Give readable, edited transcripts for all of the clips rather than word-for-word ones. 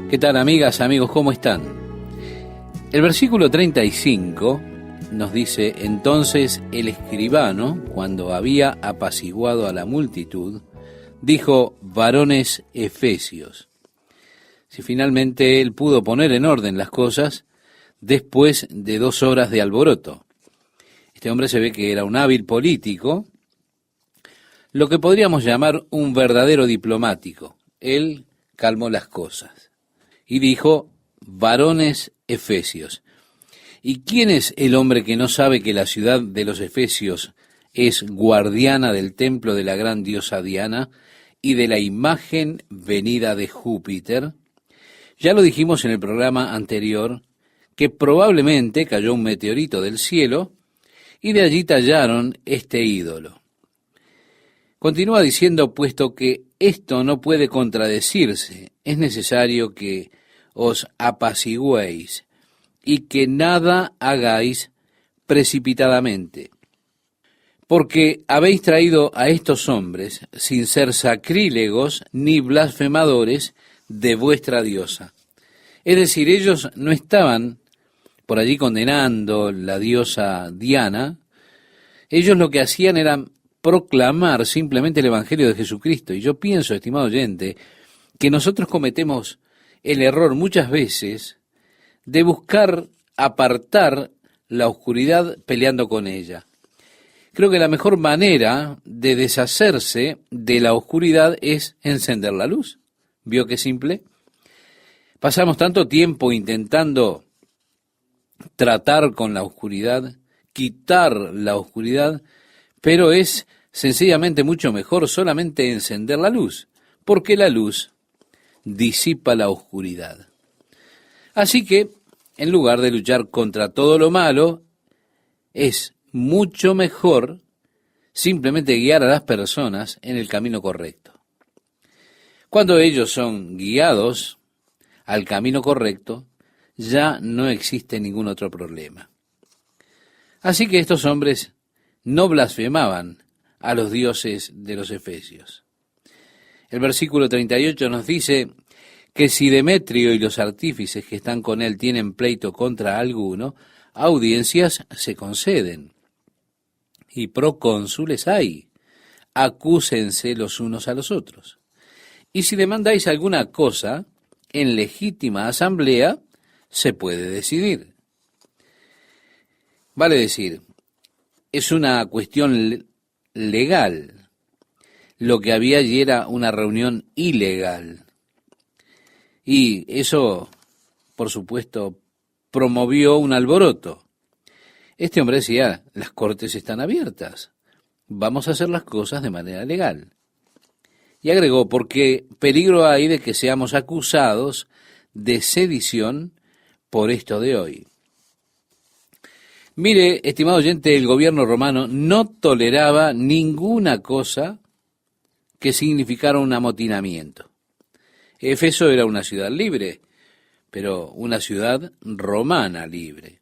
¿Qué tal, amigas, amigos? ¿Cómo están? El versículo 35 nos dice: entonces el escribano, cuando había apaciguado a la multitud, dijo: varones efesios. Si finalmente él pudo poner en orden las cosas después de 2 horas de alboroto. Este hombre se ve que era un hábil político, lo que podríamos llamar un verdadero diplomático. Él calmó las cosas y dijo: varones efesios. ¿Y quién es el hombre que no sabe que la ciudad de los efesios es guardiana del templo de la gran diosa Diana y de la imagen venida de Júpiter? Ya lo dijimos en el programa anterior, que probablemente cayó un meteorito del cielo y de allí tallaron este ídolo. Continúa diciendo: puesto que esto no puede contradecirse, es necesario que os apaciguéis y que nada hagáis precipitadamente, porque habéis traído a estos hombres sin ser sacrílegos ni blasfemadores de vuestra diosa. Es decir, ellos no estaban por allí condenando la diosa Diana. Ellos lo que hacían era proclamar simplemente el Evangelio de Jesucristo. Y yo pienso, estimado oyente, que nosotros cometemos el error muchas veces de buscar apartar la oscuridad peleando con ella. Creo que la mejor manera de deshacerse de la oscuridad es encender la luz. ¿Vio qué simple? Pasamos tanto tiempo intentando tratar con la oscuridad, quitar la oscuridad, pero es sencillamente mucho mejor solamente encender la luz, porque la luz disipa la oscuridad. Así que, en lugar de luchar contra todo lo malo, es mucho mejor simplemente guiar a las personas en el camino correcto. Cuando ellos son guiados al camino correcto, ya no existe ningún otro problema. Así que estos hombres no blasfemaban a los dioses de los efesios. El versículo 38 nos dice que si Demetrio y los artífices que están con él tienen pleito contra alguno, audiencias se conceden. Y procónsules hay. Acúsense los unos a los otros. Y si demandáis alguna cosa, en legítima asamblea se puede decidir. Vale decir, es una cuestión legal. Lo que había allí era una reunión ilegal. Y eso, por supuesto, promovió un alboroto. Este hombre decía: las cortes están abiertas, vamos a hacer las cosas de manera legal. Y agregó: porque peligro hay de que seamos acusados de sedición por esto de hoy. Mire, estimado oyente, el gobierno romano no toleraba ninguna cosa que significara un amotinamiento. Éfeso era una ciudad libre, pero una ciudad romana libre.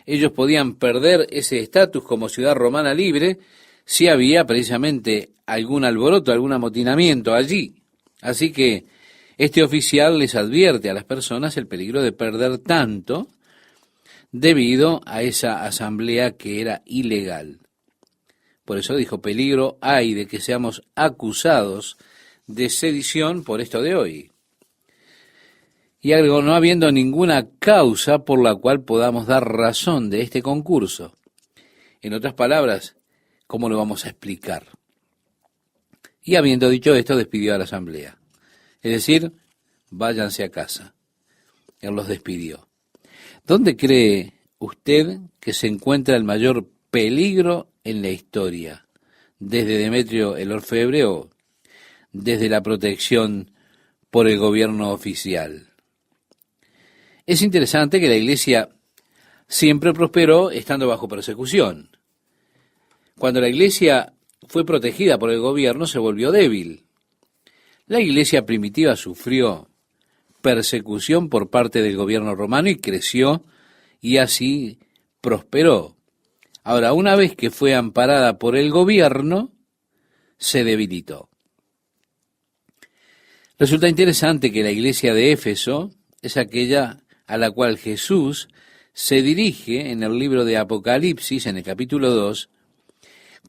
Ellos podían perder ese estatus como ciudad romana libre si había precisamente algún alboroto, algún amotinamiento allí. Así que este oficial les advierte a las personas el peligro de perder tanto debido a esa asamblea que era ilegal. Por eso dijo: peligro hay de que seamos acusados de sedición por esto de hoy. Y agregó: no habiendo ninguna causa por la cual podamos dar razón de este concurso. En otras palabras, ¿cómo lo vamos a explicar? Y habiendo dicho esto, despidió a la asamblea. Es decir, váyanse a casa. Él los despidió. ¿Dónde cree usted que se encuentra el mayor peligro en la historia? ¿Desde Demetrio el orfebre o desde la protección por el gobierno oficial? Es interesante que la iglesia siempre prosperó estando bajo persecución. Cuando la iglesia fue protegida por el gobierno, se volvió débil. La iglesia primitiva sufrió persecución por parte del gobierno romano y creció y así prosperó. Ahora, una vez que fue amparada por el gobierno, se debilitó. Resulta interesante que la iglesia de Éfeso es aquella a la cual Jesús se dirige en el libro de Apocalipsis, en el capítulo 2,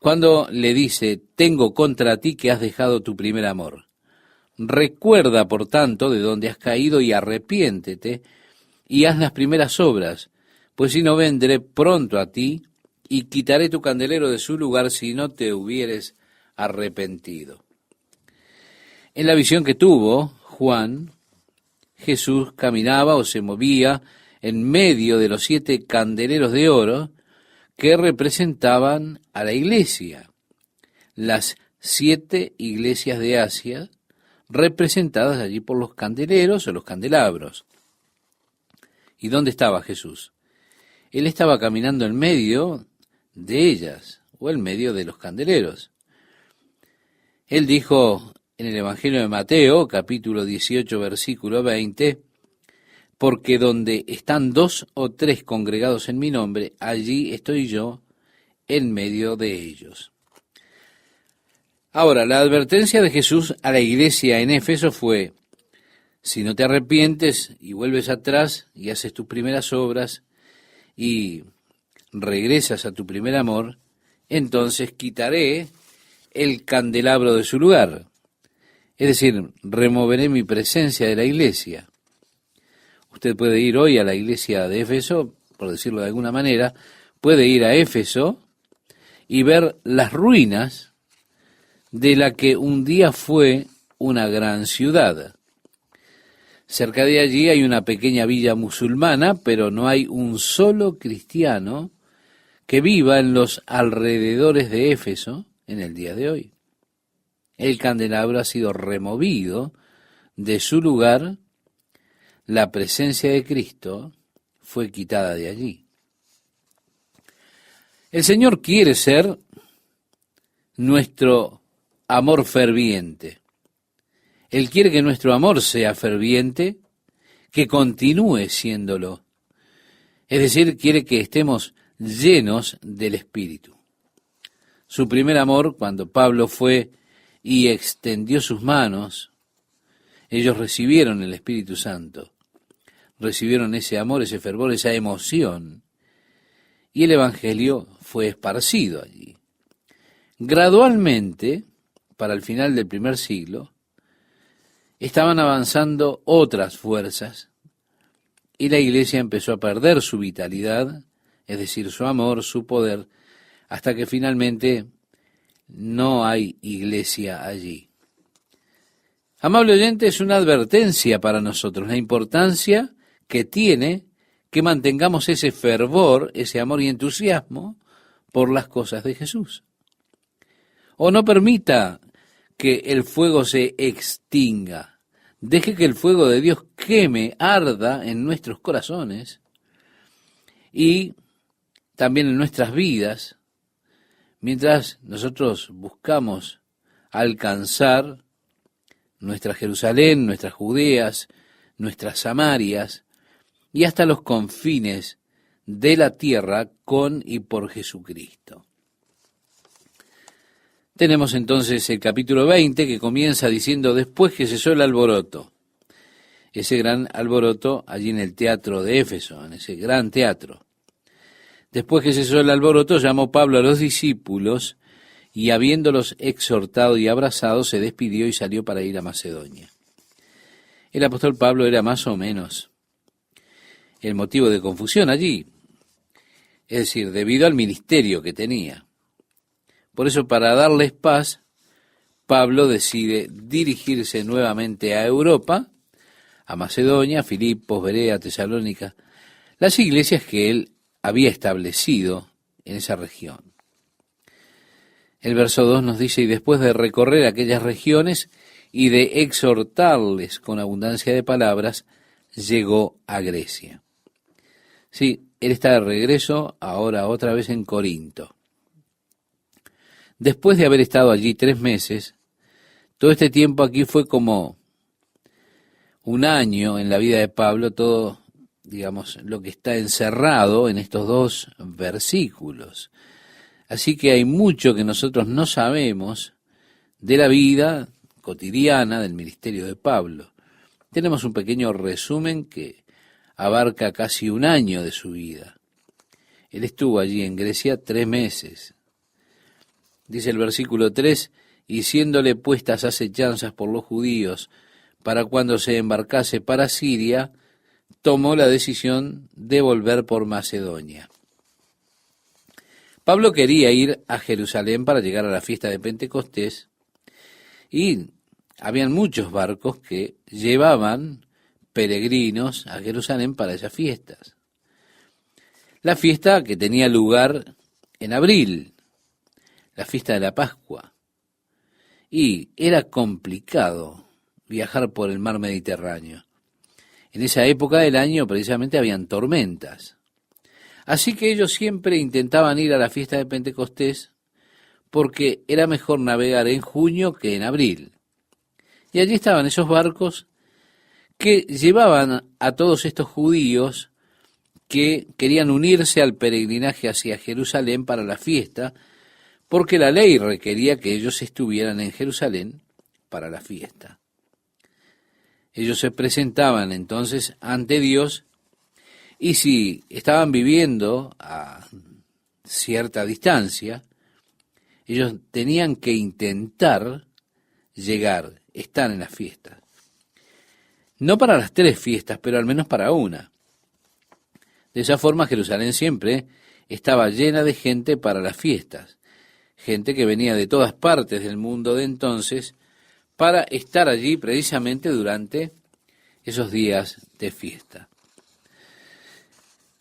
cuando le dice: tengo contra ti que has dejado tu primer amor. Recuerda, por tanto, de dónde has caído y arrepiéntete y haz las primeras obras, pues si no, vendré pronto a ti y quitaré tu candelero de su lugar si no te hubieres arrepentido. En la visión que tuvo Juan, Jesús caminaba o se movía en medio de los 7 candeleros de oro que representaban a la iglesia, las 7 iglesias de Asia, representadas allí por los candeleros o los candelabros. ¿Y dónde estaba Jesús? Él estaba caminando en medio de ellas, o en medio de los candeleros. Él dijo en el Evangelio de Mateo, capítulo 18, versículo 20, porque donde están 2 o 3 congregados en mi nombre, allí estoy yo en medio de ellos. Ahora, la advertencia de Jesús a la iglesia en Éfeso fue: si no te arrepientes y vuelves atrás y haces tus primeras obras y regresas a tu primer amor, entonces quitaré el candelabro de su lugar. Es decir, removeré mi presencia de la iglesia. Usted puede ir hoy a la iglesia de Éfeso, por decirlo de alguna manera, puede ir a Éfeso y ver las ruinas de la que un día fue una gran ciudad. Cerca de allí hay una pequeña villa musulmana, pero no hay un solo cristiano que viva en los alrededores de Éfeso en el día de hoy. El candelabro ha sido removido de su lugar, la presencia de Cristo fue quitada de allí. El Señor quiere ser nuestro amor ferviente. Él quiere que nuestro amor sea ferviente, que continúe siéndolo. Es decir, quiere que estemos llenos del Espíritu. Su primer amor, cuando Pablo fue y extendió sus manos, ellos recibieron el Espíritu Santo, recibieron ese amor, ese fervor, esa emoción, y el Evangelio fue esparcido allí. Gradualmente, para el final del primer siglo, estaban avanzando otras fuerzas y la iglesia empezó a perder su vitalidad, es decir, su amor, su poder, hasta que finalmente no hay iglesia allí. Amable oyente, es una advertencia para nosotros, la importancia que tiene que mantengamos ese fervor, ese amor y entusiasmo por las cosas de Jesús. O no permita que el fuego se extinga. Deje que el fuego de Dios queme, arda en nuestros corazones y también en nuestras vidas, mientras nosotros buscamos alcanzar nuestra Jerusalén, nuestras Judeas, nuestras Samarias y hasta los confines de la tierra con y por Jesucristo. Tenemos entonces el capítulo 20 que comienza diciendo: después que cesó el alboroto, ese gran alboroto allí en el teatro de Éfeso, en ese gran teatro. Después que cesó el alboroto, llamó Pablo a los discípulos y habiéndolos exhortado y abrazado, se despidió y salió para ir a Macedonia. El apóstol Pablo era más o menos el motivo de confusión allí, es decir, debido al ministerio que tenía. Por eso, para darles paz, Pablo decide dirigirse nuevamente a Europa, a Macedonia, Filipos, Berea, Tesalónica, las iglesias que él había establecido en esa región. El verso 2 nos dice: y después de recorrer aquellas regiones y de exhortarles con abundancia de palabras, llegó a Grecia. Sí, él está de regreso ahora otra vez en Corinto. Después de haber estado allí 3 meses, todo este tiempo aquí fue como un año en la vida de Pablo, todo, digamos, lo que está encerrado en estos 2 versículos. Así que hay mucho que nosotros no sabemos de la vida cotidiana del ministerio de Pablo. Tenemos un pequeño resumen que abarca casi un año de su vida. Él estuvo allí en Grecia 3 meses. Dice el versículo 3, y siéndole puestas acechanzas por los judíos para cuando se embarcase para Siria, tomó la decisión de volver por Macedonia. Pablo quería ir a Jerusalén para llegar a la fiesta de Pentecostés y habían muchos barcos que llevaban peregrinos a Jerusalén para esas fiestas. La fiesta que tenía lugar en abril, la fiesta de la Pascua, y era complicado viajar por el mar Mediterráneo. En esa época del año precisamente habían tormentas. Así que ellos siempre intentaban ir a la fiesta de Pentecostés porque era mejor navegar en junio que en abril. Y allí estaban esos barcos que llevaban a todos estos judíos que querían unirse al peregrinaje hacia Jerusalén para la fiesta, porque la ley requería que ellos estuvieran en Jerusalén para la fiesta. Ellos se presentaban entonces ante Dios, y si estaban viviendo a cierta distancia, ellos tenían que intentar llegar, estar en las fiestas. No para las 3 fiestas, pero al menos para una. De esa forma Jerusalén siempre estaba llena de gente para las fiestas, gente que venía de todas partes del mundo de entonces para estar allí precisamente durante esos días de fiesta.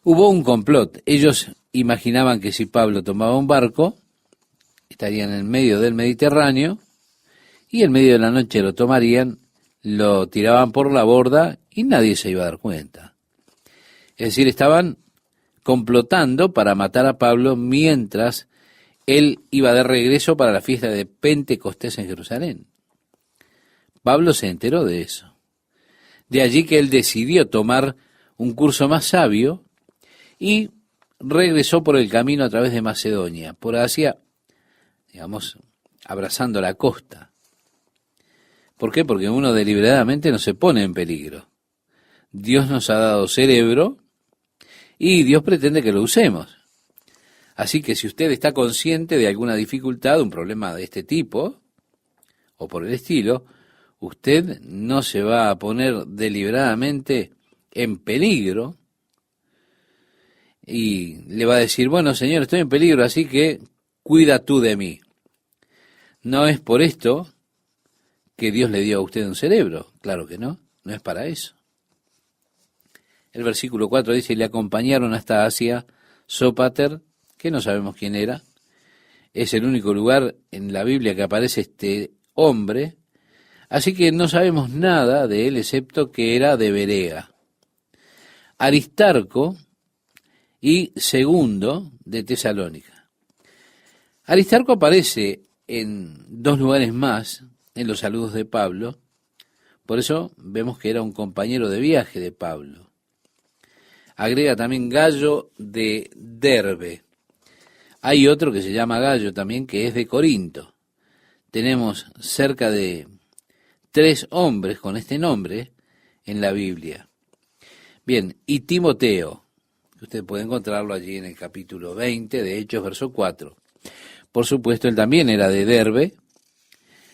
Hubo un complot. Ellos imaginaban que si Pablo tomaba un barco, estarían en el medio del Mediterráneo, y en medio de la noche lo tomarían, lo tiraban por la borda y nadie se iba a dar cuenta. Es decir, estaban complotando para matar a Pablo mientras él iba de regreso para la fiesta de Pentecostés en Jerusalén. Pablo se enteró de eso. De allí que él decidió tomar un curso más sabio y regresó por el camino a través de Macedonia, por Asia, digamos, abrazando la costa. ¿Por qué? Porque uno deliberadamente no se pone en peligro. Dios nos ha dado cerebro y Dios pretende que lo usemos. Así que si usted está consciente de alguna dificultad, un problema de este tipo, o por el estilo, usted no se va a poner deliberadamente en peligro y le va a decir, bueno, Señor, estoy en peligro, así que cuida tú de mí. No es por esto que Dios le dio a usted un cerebro, claro que no, no es para eso. El versículo 4 dice, le acompañaron hasta Asia Sópater, que no sabemos quién era. Es el único lugar en la Biblia que aparece este hombre, así que no sabemos nada de él excepto que era de Berea. Aristarco y Segundo de Tesalónica. Aristarco aparece en 2 lugares más en los saludos de Pablo, por eso vemos que era un compañero de viaje de Pablo. Agrega también Gallo de Derbe. Hay otro que se llama Gallo también, que es de Corinto. Tenemos cerca de 3 hombres con este nombre en la Biblia. Bien, y Timoteo, que usted puede encontrarlo allí en el capítulo 20 de Hechos, verso 4. Por supuesto, él también era de Derbe.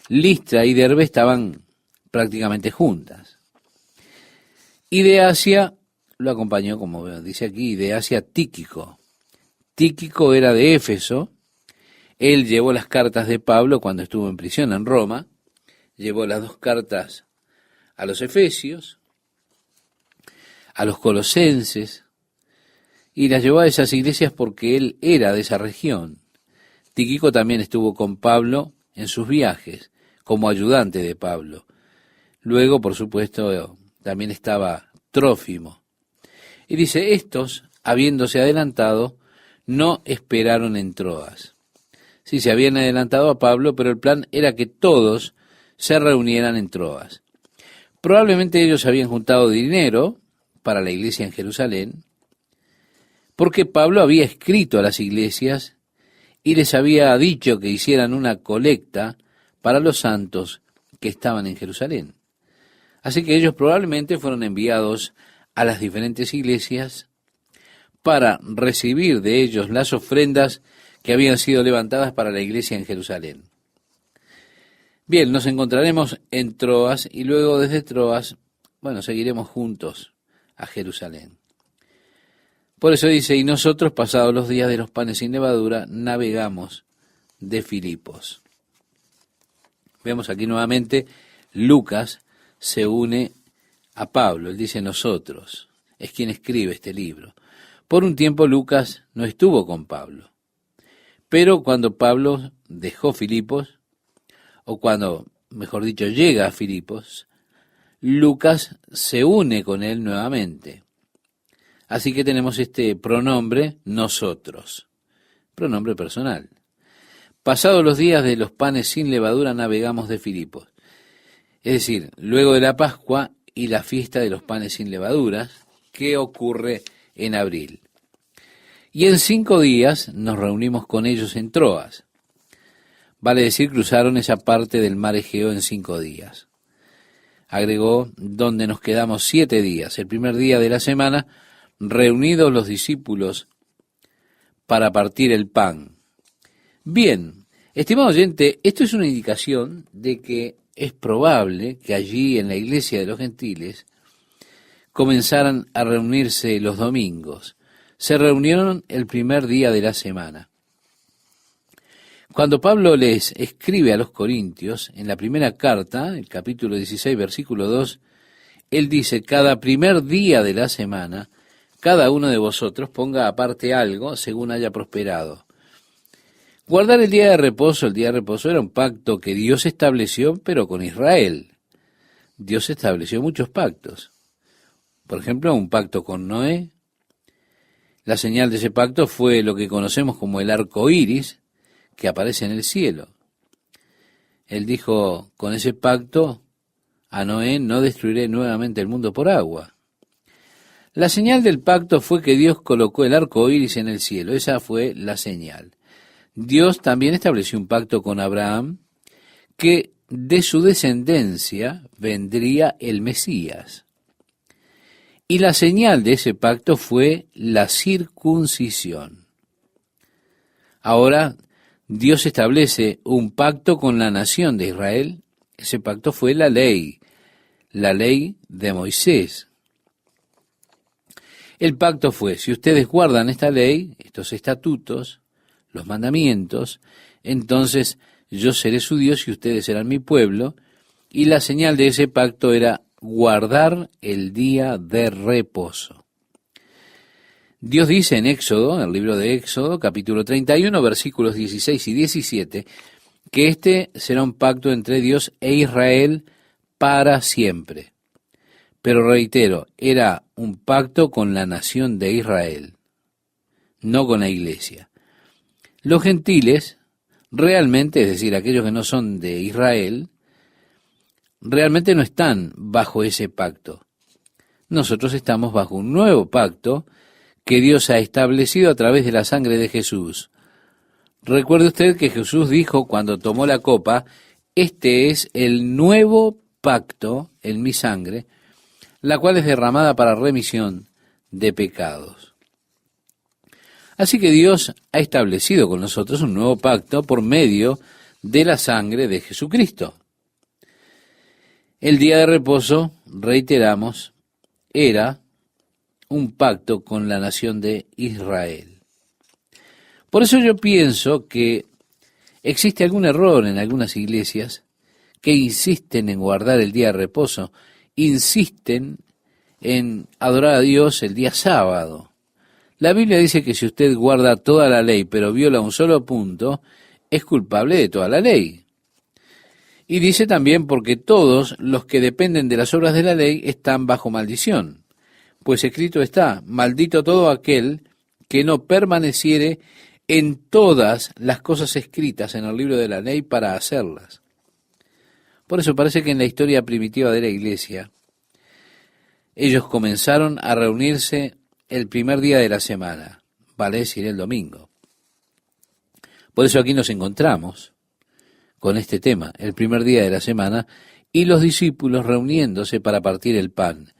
Listra y Derbe estaban prácticamente juntas. Y de Asia lo acompañó, como dice aquí, de Asia Tíquico. Tíquico era de Éfeso. Él llevó las cartas de Pablo cuando estuvo en prisión en Roma. Llevó las 2 cartas a los Efesios, a los Colosenses, y las llevó a esas iglesias porque él era de esa región. Tíquico también estuvo con Pablo en sus viajes, como ayudante de Pablo. Luego, por supuesto, también estaba Trófimo. Y dice, estos, habiéndose adelantado, no esperaron en Troas. Sí, se habían adelantado a Pablo, pero el plan era que todos se reunieran en Troas. Probablemente ellos habían juntado dinero para la iglesia en Jerusalén, porque Pablo había escrito a las iglesias y les había dicho que hicieran una colecta para los santos que estaban en Jerusalén. Así que ellos probablemente fueron enviados a las diferentes iglesias para recibir de ellos las ofrendas que habían sido levantadas para la iglesia en Jerusalén. Bien, nos encontraremos en Troas y luego desde Troas, seguiremos juntos a Jerusalén. Por eso dice, y nosotros, pasados los días de los panes sin levadura, navegamos de Filipos. Vemos aquí nuevamente, Lucas se une a Pablo, él dice nosotros, es quien escribe este libro. Por un tiempo Lucas no estuvo con Pablo, pero cuando Pablo dejó Filipos, o cuando, mejor dicho, llega a Filipos, Lucas se une con él nuevamente. Así que tenemos este pronombre nosotros, pronombre personal. Pasados los días de los panes sin levadura, navegamos de Filipos. Es decir, luego de la Pascua y la fiesta de los panes sin levaduras, que ocurre en abril. Y en 5 días nos reunimos con ellos en Troas. Vale decir, cruzaron esa parte del mar Egeo en 5 días. Agregó, donde nos quedamos 7 días. El primer día de la semana, reunidos los discípulos para partir el pan. Bien, estimado oyente, esto es una indicación de que es probable que allí en la iglesia de los gentiles comenzaran a reunirse los domingos. Se reunieron el primer día de la semana. Cuando Pablo les escribe a los Corintios, en la primera carta, el capítulo 16, versículo 2, él dice, cada primer día de la semana, cada uno de vosotros ponga aparte algo según haya prosperado. Guardar el día de reposo era un pacto que Dios estableció, pero con Israel. Dios estableció muchos pactos. Por ejemplo, un pacto con Noé. La señal de ese pacto fue lo que conocemos como el arco iris, que aparece en el cielo. Él dijo, con ese pacto a Noé no destruiré nuevamente el mundo por agua. La señal del pacto fue que Dios colocó el arco iris en el cielo. Esa fue la señal. Dios también estableció un pacto con Abraham, que de su descendencia vendría el Mesías. Y la señal de ese pacto fue la circuncisión. Ahora, Dios establece un pacto con la nación de Israel. Ese pacto fue la ley de Moisés. El pacto fue, si ustedes guardan esta ley, estos estatutos, los mandamientos, entonces yo seré su Dios y ustedes serán mi pueblo. Y la señal de ese pacto era guardar el día de reposo. Dios dice en Éxodo, en el libro de Éxodo, capítulo 31, versículos 16 y 17, que este será un pacto entre Dios e Israel para siempre. Pero reitero, era un pacto con la nación de Israel, no con la iglesia. Los gentiles, realmente, es decir, aquellos que no son de Israel, realmente no están bajo ese pacto. Nosotros estamos bajo un nuevo pacto que Dios ha establecido a través de la sangre de Jesús. Recuerde usted que Jesús dijo cuando tomó la copa, este es el nuevo pacto en mi sangre, la cual es derramada para remisión de pecados. Así que Dios ha establecido con nosotros un nuevo pacto por medio de la sangre de Jesucristo. El día de reposo, reiteramos, era un pacto con la nación de Israel. Por eso yo pienso que existe algún error en algunas iglesias que insisten en guardar el día de reposo, insisten en adorar a Dios el día sábado. La Biblia dice que si usted guarda toda la ley pero viola un solo punto, es culpable de toda la ley. Y dice también porque todos los que dependen de las obras de la ley están bajo maldición. Pues escrito está, maldito todo aquel que no permaneciere en todas las cosas escritas en el libro de la ley para hacerlas. Por eso parece que en la historia primitiva de la iglesia, ellos comenzaron a reunirse el primer día de la semana, vale decir el domingo. Por eso aquí nos encontramos con este tema, el primer día de la semana, y los discípulos reuniéndose para partir el pan.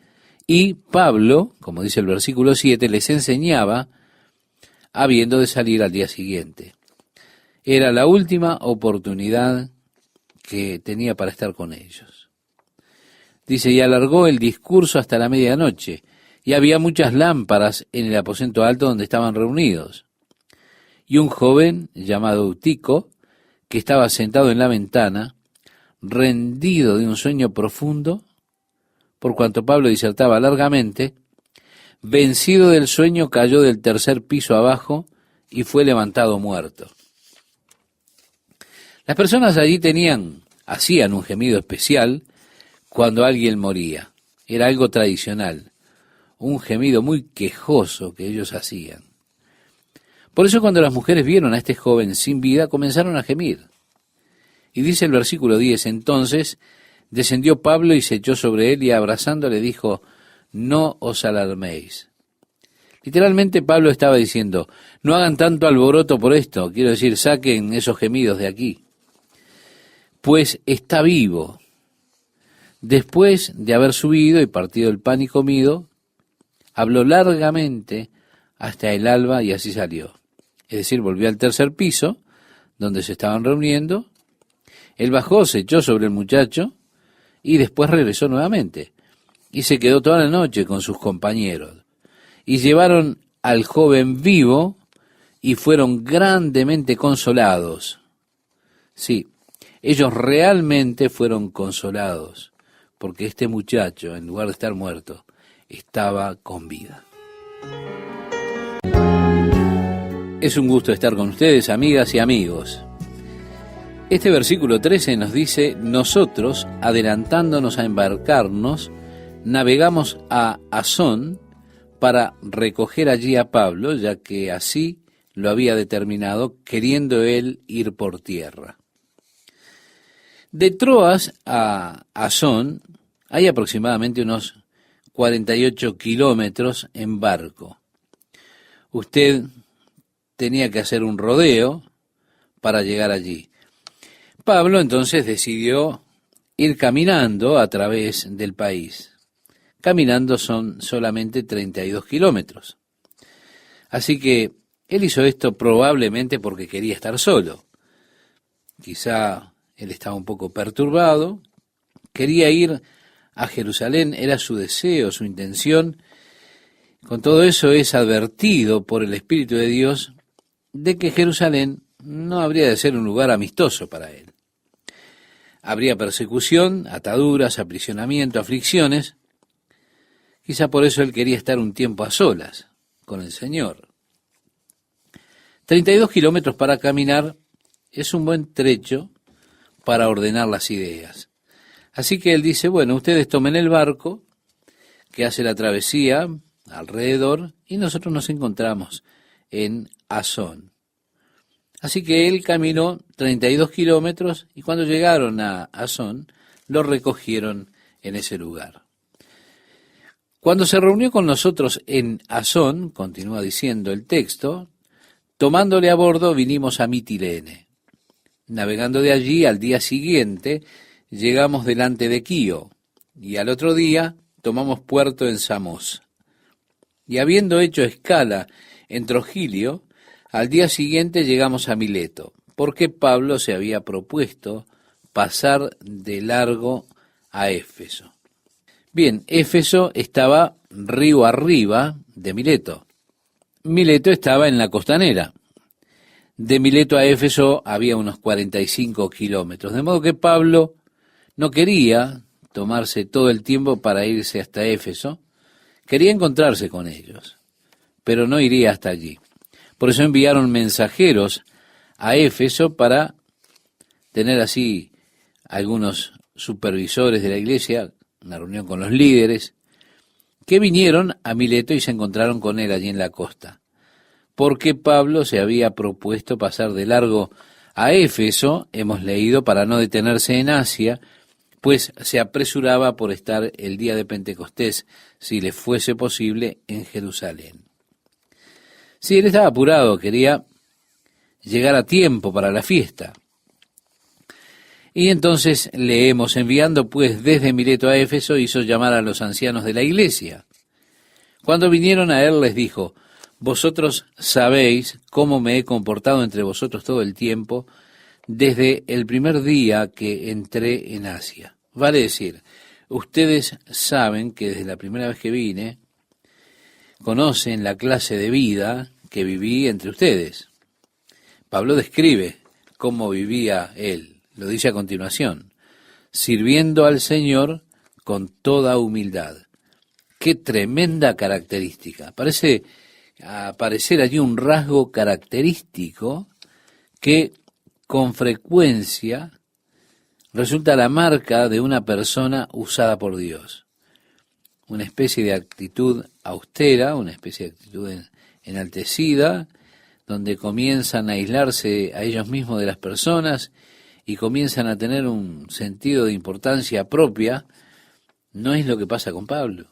Y Pablo, como dice el versículo 7, les enseñaba habiendo de salir al día siguiente. Era la última oportunidad que tenía para estar con ellos. Dice, y alargó el discurso hasta la medianoche, y había muchas lámparas en el aposento alto donde estaban reunidos. Y un joven llamado Eutico, que estaba sentado en la ventana, rendido de un sueño profundo, por cuanto Pablo disertaba largamente, vencido del sueño, cayó del tercer piso abajo y fue levantado muerto. Las personas allí hacían un gemido especial cuando alguien moría. Era algo tradicional, un gemido muy quejoso que ellos hacían. Por eso cuando las mujeres vieron a este joven sin vida, comenzaron a gemir. Y dice el versículo 10, entonces descendió Pablo y se echó sobre él y abrazándole dijo, no os alarméis. Literalmente Pablo estaba diciendo, no hagan tanto alboroto por esto, quiero decir, saquen esos gemidos de aquí. Pues está vivo. Después de haber subido y partido el pan y comido, habló largamente hasta el alba y así salió. Es decir, volvió al tercer piso, donde se estaban reuniendo. Él bajó, se echó sobre el muchacho y después regresó nuevamente. Y se quedó toda la noche con sus compañeros. Y llevaron al joven vivo y fueron grandemente consolados. Sí, ellos realmente fueron consolados, porque este muchacho, en lugar de estar muerto, estaba con vida. Es un gusto estar con ustedes, amigas y amigos. Este versículo 13 nos dice, nosotros, adelantándonos a embarcarnos, navegamos a Asón para recoger allí a Pablo, ya que así lo había determinado, queriendo él ir por tierra. De Troas a Asón hay aproximadamente unos 48 kilómetros en barco. Usted tenía que hacer un rodeo para llegar allí. Pablo entonces decidió ir caminando a través del país. Caminando son solamente 32 kilómetros. Así que él hizo esto probablemente porque quería estar solo. Quizá él estaba un poco perturbado, quería ir a Jerusalén, era su deseo, su intención. Con todo eso es advertido por el Espíritu de Dios de que Jerusalén no habría de ser un lugar amistoso para él. Habría persecución, ataduras, aprisionamiento, aflicciones. Quizá por eso él quería estar un tiempo a solas con el Señor. 32 kilómetros para caminar es un buen trecho para ordenar las ideas. Así que él dice, bueno, ustedes tomen el barco que hace la travesía alrededor y nosotros nos encontramos en Asón. Así que él caminó 32 kilómetros y cuando llegaron a Asón, lo recogieron en ese lugar. Cuando se reunió con nosotros en Asón, continúa diciendo el texto, tomándole a bordo vinimos a Mitilene. Navegando de allí al día siguiente, llegamos delante de Quío, y al otro día tomamos puerto en Samos. Y habiendo hecho escala en Trogilio, al día siguiente llegamos a Mileto, porque Pablo se había propuesto pasar de largo a Éfeso. Bien, Éfeso estaba río arriba de Mileto. Mileto estaba en la costanera. De Mileto a Éfeso había unos 45 kilómetros, de modo que Pablo no quería tomarse todo el tiempo para irse hasta Éfeso, quería encontrarse con ellos, pero no iría hasta allí. Por eso enviaron mensajeros a Éfeso para tener así algunos supervisores de la iglesia, una reunión con los líderes, que vinieron a Mileto y se encontraron con él allí en la costa. Porque Pablo se había propuesto pasar de largo a Éfeso, hemos leído, para no detenerse en Asia, pues se apresuraba por estar el día de Pentecostés, si le fuese posible, en Jerusalén. Sí, él estaba apurado, quería llegar a tiempo para la fiesta. Y entonces leemos, enviando pues desde Mileto a Éfeso, hizo llamar a los ancianos de la iglesia. Cuando vinieron a él les dijo, vosotros sabéis cómo me he comportado entre vosotros todo el tiempo, desde el primer día que entré en Asia. Vale decir, ustedes saben que desde la primera vez que vine, conocen la clase de vida que viví entre ustedes. Pablo describe cómo vivía él. Lo dice a continuación, sirviendo al Señor con toda humildad. ¡Qué tremenda característica! Parece aparecer allí un rasgo característico que con frecuencia resulta la marca de una persona usada por Dios. Una especie de actitud austera, una especie de actitud enaltecida, donde comienzan a aislarse a ellos mismos de las personas y comienzan a tener un sentido de importancia propia. No es lo que pasa con Pablo.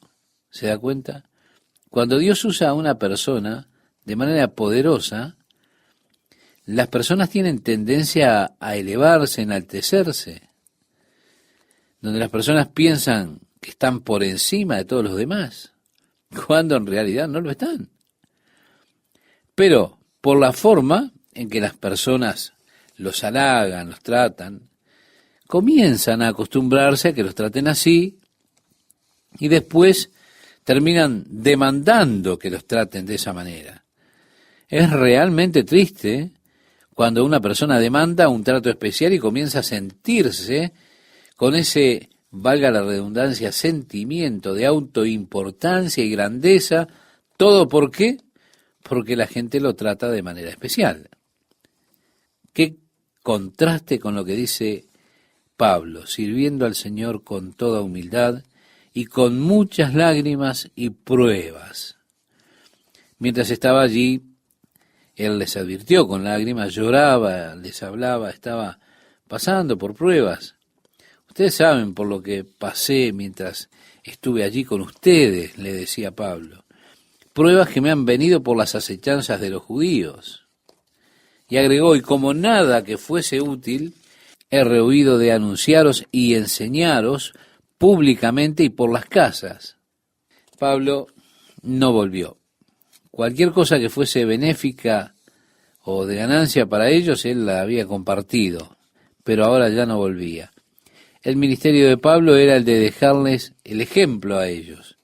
¿Se da cuenta? Cuando Dios usa a una persona de manera poderosa, las personas tienen tendencia a elevarse, enaltecerse, donde las personas piensan que están por encima de todos los demás, cuando en realidad no lo están. Pero por la forma en que las personas los halagan, los tratan, comienzan a acostumbrarse a que los traten así y después terminan demandando que los traten de esa manera. Es realmente triste cuando una persona demanda un trato especial y comienza a sentirse con ese, valga la redundancia, sentimiento de autoimportancia y grandeza. ¿Todo por qué? Porque la gente lo trata de manera especial. Qué contraste con lo que dice Pablo, sirviendo al Señor con toda humildad y con muchas lágrimas y pruebas. Mientras estaba allí, él les advirtió con lágrimas, lloraba, les hablaba, estaba pasando por pruebas. Ustedes saben por lo que pasé mientras estuve allí con ustedes, le decía Pablo. Pruebas que me han venido por las acechanzas de los judíos. Y agregó, y como nada que fuese útil, he rehuido de anunciaros y enseñaros públicamente y por las casas. Pablo no volvió. Cualquier cosa que fuese benéfica o de ganancia para ellos, él la había compartido, pero ahora ya no volvía. El ministerio de Pablo era el de dejarles el ejemplo a ellos.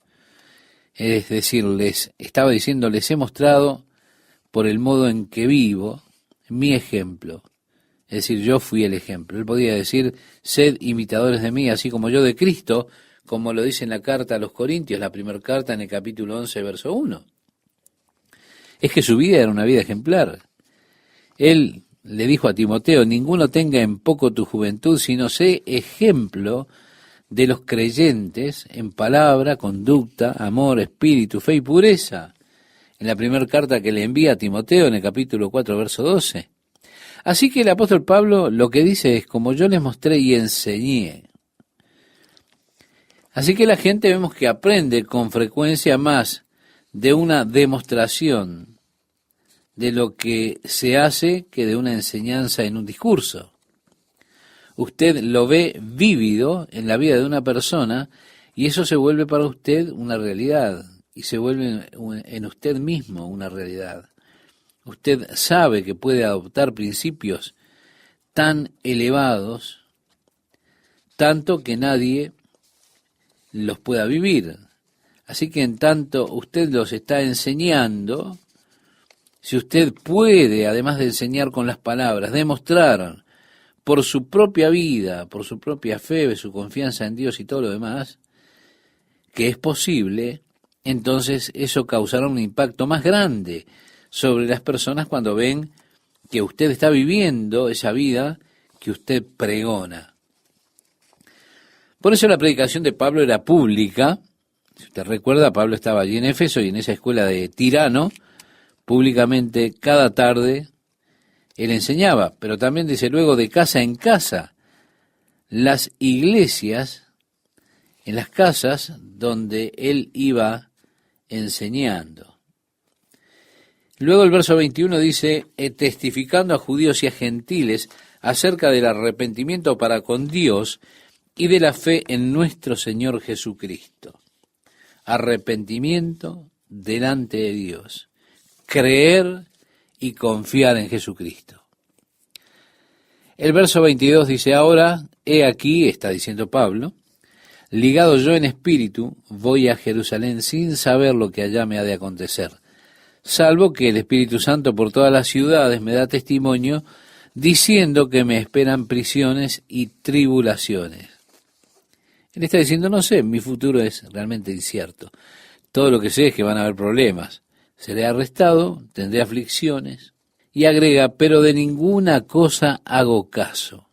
Es decir, les estaba diciendo, les he mostrado por el modo en que vivo, mi ejemplo. Es decir, yo fui el ejemplo. Él podía decir, sed imitadores de mí, así como yo de Cristo, como lo dice en la carta a los Corintios, la primera carta en el capítulo 11, verso 1. Es que su vida era una vida ejemplar. Él le dijo a Timoteo, ninguno tenga en poco tu juventud, sino sé ejemplo de los creyentes en palabra, conducta, amor, espíritu, fe y pureza. En la primera carta que le envía a Timoteo en el capítulo 4, verso 12. Así que el apóstol Pablo lo que dice es, como yo les mostré y enseñé. Así que la gente vemos que aprende con frecuencia más de una demostración de lo que se hace que de una enseñanza en un discurso. Usted lo ve vívido en la vida de una persona y eso se vuelve para usted una realidad y se vuelve en usted mismo una realidad. Usted sabe que puede adoptar principios tan elevados, tanto que nadie los pueda vivir. Así que en tanto usted los está enseñando, si usted puede, además de enseñar con las palabras, demostrar por su propia vida, por su propia fe, su confianza en Dios y todo lo demás, que es posible, entonces eso causará un impacto más grande sobre las personas cuando ven que usted está viviendo esa vida que usted pregona. Por eso la predicación de Pablo era pública. Si usted recuerda, Pablo estaba allí en Éfeso y en esa escuela de Tirano, públicamente cada tarde él enseñaba, pero también dice luego de casa en casa, las iglesias, en las casas donde él iba enseñando. Luego el verso 21 dice, testificando a judíos y a gentiles acerca del arrepentimiento para con Dios y de la fe en nuestro Señor Jesucristo. Arrepentimiento delante de Dios, creer y confiar en Jesucristo. El verso 22 dice, ahora, he aquí, está diciendo Pablo, ligado yo en espíritu, voy a Jerusalén sin saber lo que allá me ha de acontecer, salvo que el Espíritu Santo por todas las ciudades me da testimonio, diciendo que me esperan prisiones y tribulaciones. Él está diciendo, no sé, mi futuro es realmente incierto. Todo lo que sé es que van a haber problemas. Seré arrestado, tendré aflicciones. Y agrega, pero de ninguna cosa hago caso.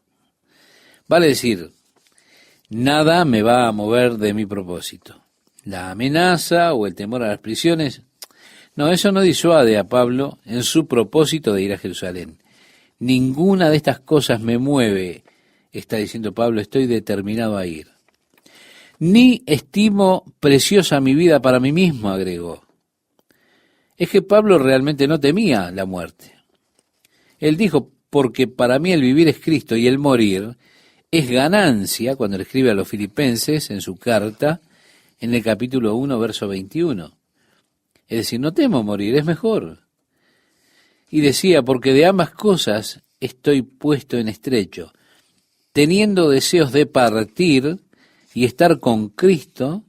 Vale decir, nada me va a mover de mi propósito. La amenaza o el temor a las prisiones, no, eso no disuade a Pablo en su propósito de ir a Jerusalén. Ninguna de estas cosas me mueve, está diciendo Pablo, estoy determinado a ir. Ni estimo preciosa mi vida para mí mismo, agregó. Es que Pablo realmente no temía la muerte. Él dijo, porque para mí el vivir es Cristo y el morir es ganancia, cuando le escribe a los filipenses en su carta, en el capítulo 1, verso 21. Es decir, no temo morir, es mejor. Y decía, porque de ambas cosas estoy puesto en estrecho, teniendo deseos de partir y estar con Cristo,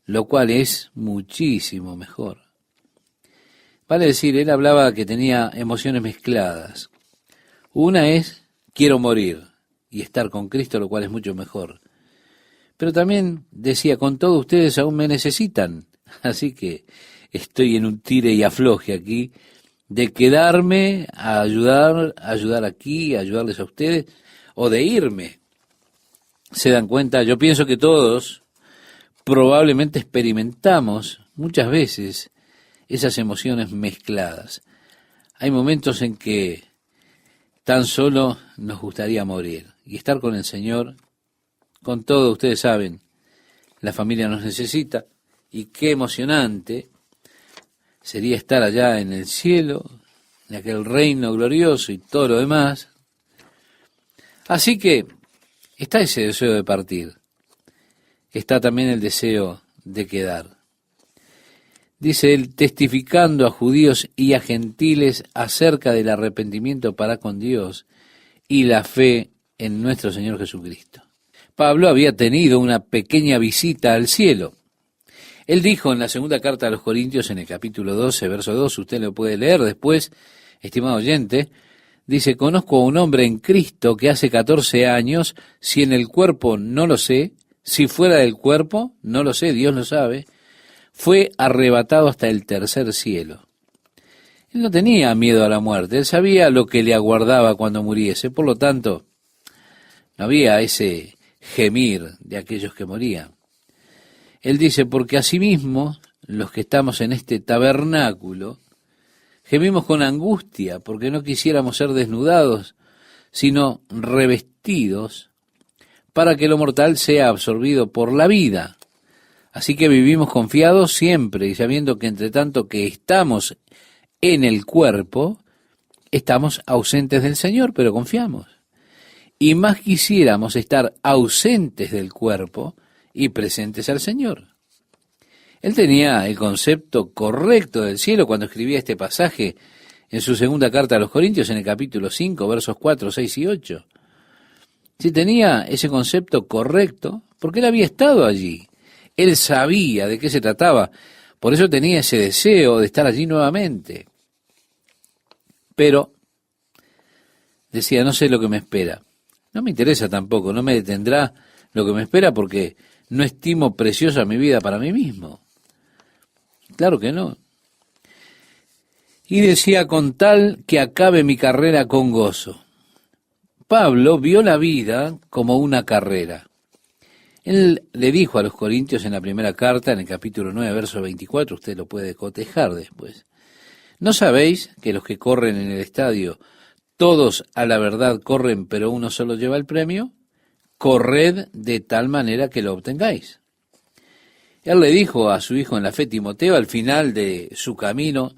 lo cual es muchísimo mejor. Vale decir, él hablaba que tenía emociones mezcladas. Una es, quiero morir y estar con Cristo, lo cual es mucho mejor. Pero también decía, con todo ustedes aún me necesitan, así que estoy en un tire y afloje aquí, de quedarme a ayudar aquí, a ayudarles a ustedes, o de irme. ¿Se dan cuenta? Yo pienso que todos probablemente experimentamos muchas veces esas emociones mezcladas. Hay momentos en que tan solo nos gustaría morir y estar con el Señor. Con todo, ustedes saben, la familia nos necesita y qué emocionante sería estar allá en el cielo, en aquel reino glorioso y todo lo demás. Así que está ese deseo de partir, está también el deseo de quedar. Dice él, testificando a judíos y a gentiles acerca del arrepentimiento para con Dios y la fe en nuestro Señor Jesucristo. Pablo había tenido una pequeña visita al cielo. Él dijo en la segunda carta a los Corintios, en el capítulo 12, verso 2, usted lo puede leer después, estimado oyente, dice, conozco a un hombre en Cristo que hace 14 años, si en el cuerpo no lo sé, si fuera del cuerpo, no lo sé, Dios lo sabe, fue arrebatado hasta el tercer cielo. Él no tenía miedo a la muerte, él sabía lo que le aguardaba cuando muriese, por lo tanto, no había ese gemir de aquellos que morían. Él dice, porque asimismo, los que estamos en este tabernáculo, gemimos con angustia, porque no quisiéramos ser desnudados, sino revestidos, para que lo mortal sea absorbido por la vida. Así que vivimos confiados siempre y sabiendo que entre tanto que estamos en el cuerpo, estamos ausentes del Señor, pero confiamos. Y más quisiéramos estar ausentes del cuerpo y presentes al Señor. Él tenía el concepto correcto del cielo cuando escribía este pasaje en su segunda carta a los Corintios, en el capítulo 5, versos 4, 6 y 8. Si tenía ese concepto correcto, porque él había estado allí. Él sabía de qué se trataba, por eso tenía ese deseo de estar allí nuevamente. Pero decía, no sé lo que me espera. No me interesa tampoco, no me detendrá lo que me espera porque no estimo preciosa mi vida para mí mismo. Claro que no. Y decía, con tal que acabe mi carrera con gozo. Pablo vio la vida como una carrera. Él le dijo a los Corintios en la primera carta, en el capítulo 9, verso 24, usted lo puede cotejar después. ¿No sabéis que los que corren en el estadio, todos a la verdad corren, pero uno solo lleva el premio? Corred de tal manera que lo obtengáis. Él le dijo a su hijo en la fe, Timoteo, al final de su camino,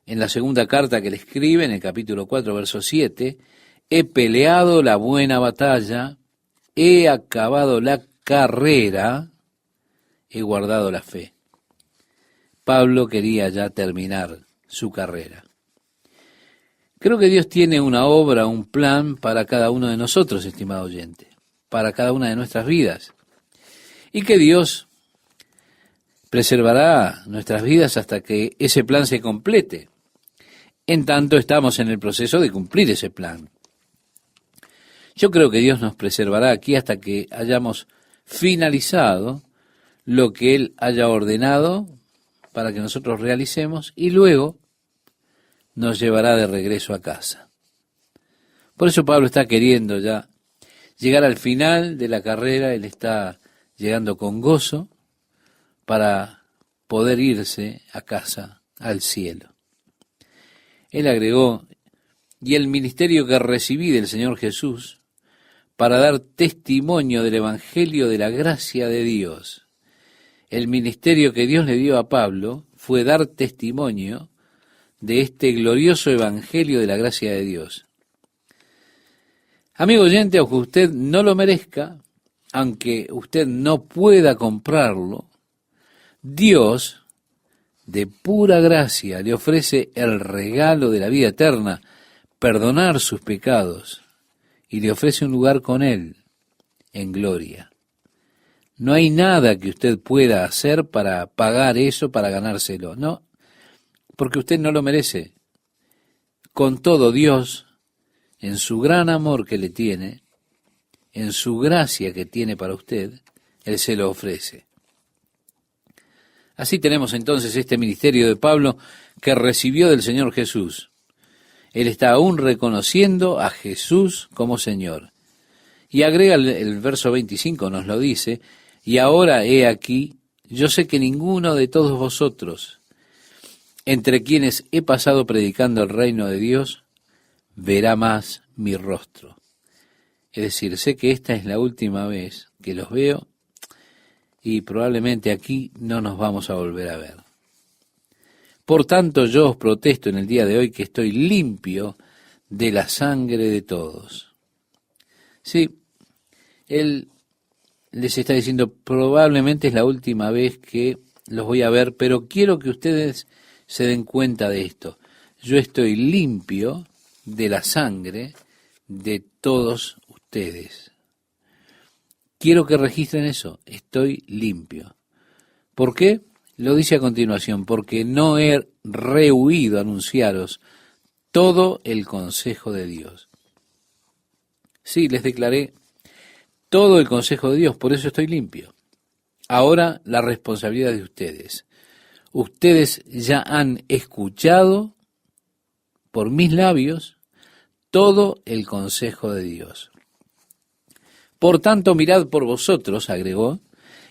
en la segunda carta que le escribe, en el capítulo 4, verso 7, he peleado la buena batalla, he acabado la carrera, he guardado la fe. Pablo quería ya terminar su carrera. Creo que Dios tiene una obra, un plan para cada uno de nosotros, estimado oyente, para cada una de nuestras vidas. Y que Dios preservará nuestras vidas hasta que ese plan se complete. En tanto estamos en el proceso de cumplir ese plan. Yo creo que Dios nos preservará aquí hasta que hayamos finalizado lo que Él haya ordenado para que nosotros realicemos y luego nos llevará de regreso a casa. Por eso Pablo está queriendo ya llegar al final de la carrera, él está llegando con gozo para poder irse a casa, al cielo. Él agregó, y el ministerio que recibí del Señor Jesús para dar testimonio del Evangelio de la gracia de Dios. El ministerio que Dios le dio a Pablo fue dar testimonio de este glorioso Evangelio de la gracia de Dios. Amigo oyente, aunque usted no lo merezca, aunque usted no pueda comprarlo, Dios, de pura gracia, le ofrece el regalo de la vida eterna, perdonar sus pecados, y le ofrece un lugar con Él, en gloria. No hay nada que usted pueda hacer para pagar eso, para ganárselo, no, porque usted no lo merece. Con todo, Dios, en su gran amor que le tiene, en su gracia que tiene para usted, Él se lo ofrece. Así tenemos entonces este ministerio de Pablo que recibió del Señor Jesús. Él está aún reconociendo a Jesús como Señor. Y agrega el verso 25, nos lo dice, y ahora he aquí, yo sé que ninguno de todos vosotros, entre quienes he pasado predicando el reino de Dios, verá más mi rostro. Es decir, sé que esta es la última vez que los veo y probablemente aquí no nos vamos a volver a ver. Por tanto, yo os protesto en el día de hoy que estoy limpio de la sangre de todos. Sí, Él les está diciendo, probablemente es la última vez que los voy a ver, pero quiero que ustedes se den cuenta de esto. Yo estoy limpio de la sangre de todos ustedes. Quiero que registren eso, estoy limpio. ¿Por qué? Lo dice a continuación, porque no he rehuido anunciaros todo el consejo de Dios. Sí, les declaré todo el consejo de Dios, por eso estoy limpio. Ahora la responsabilidad de ustedes. Ustedes ya han escuchado por mis labios todo el consejo de Dios. Por tanto, mirad por vosotros, agregó,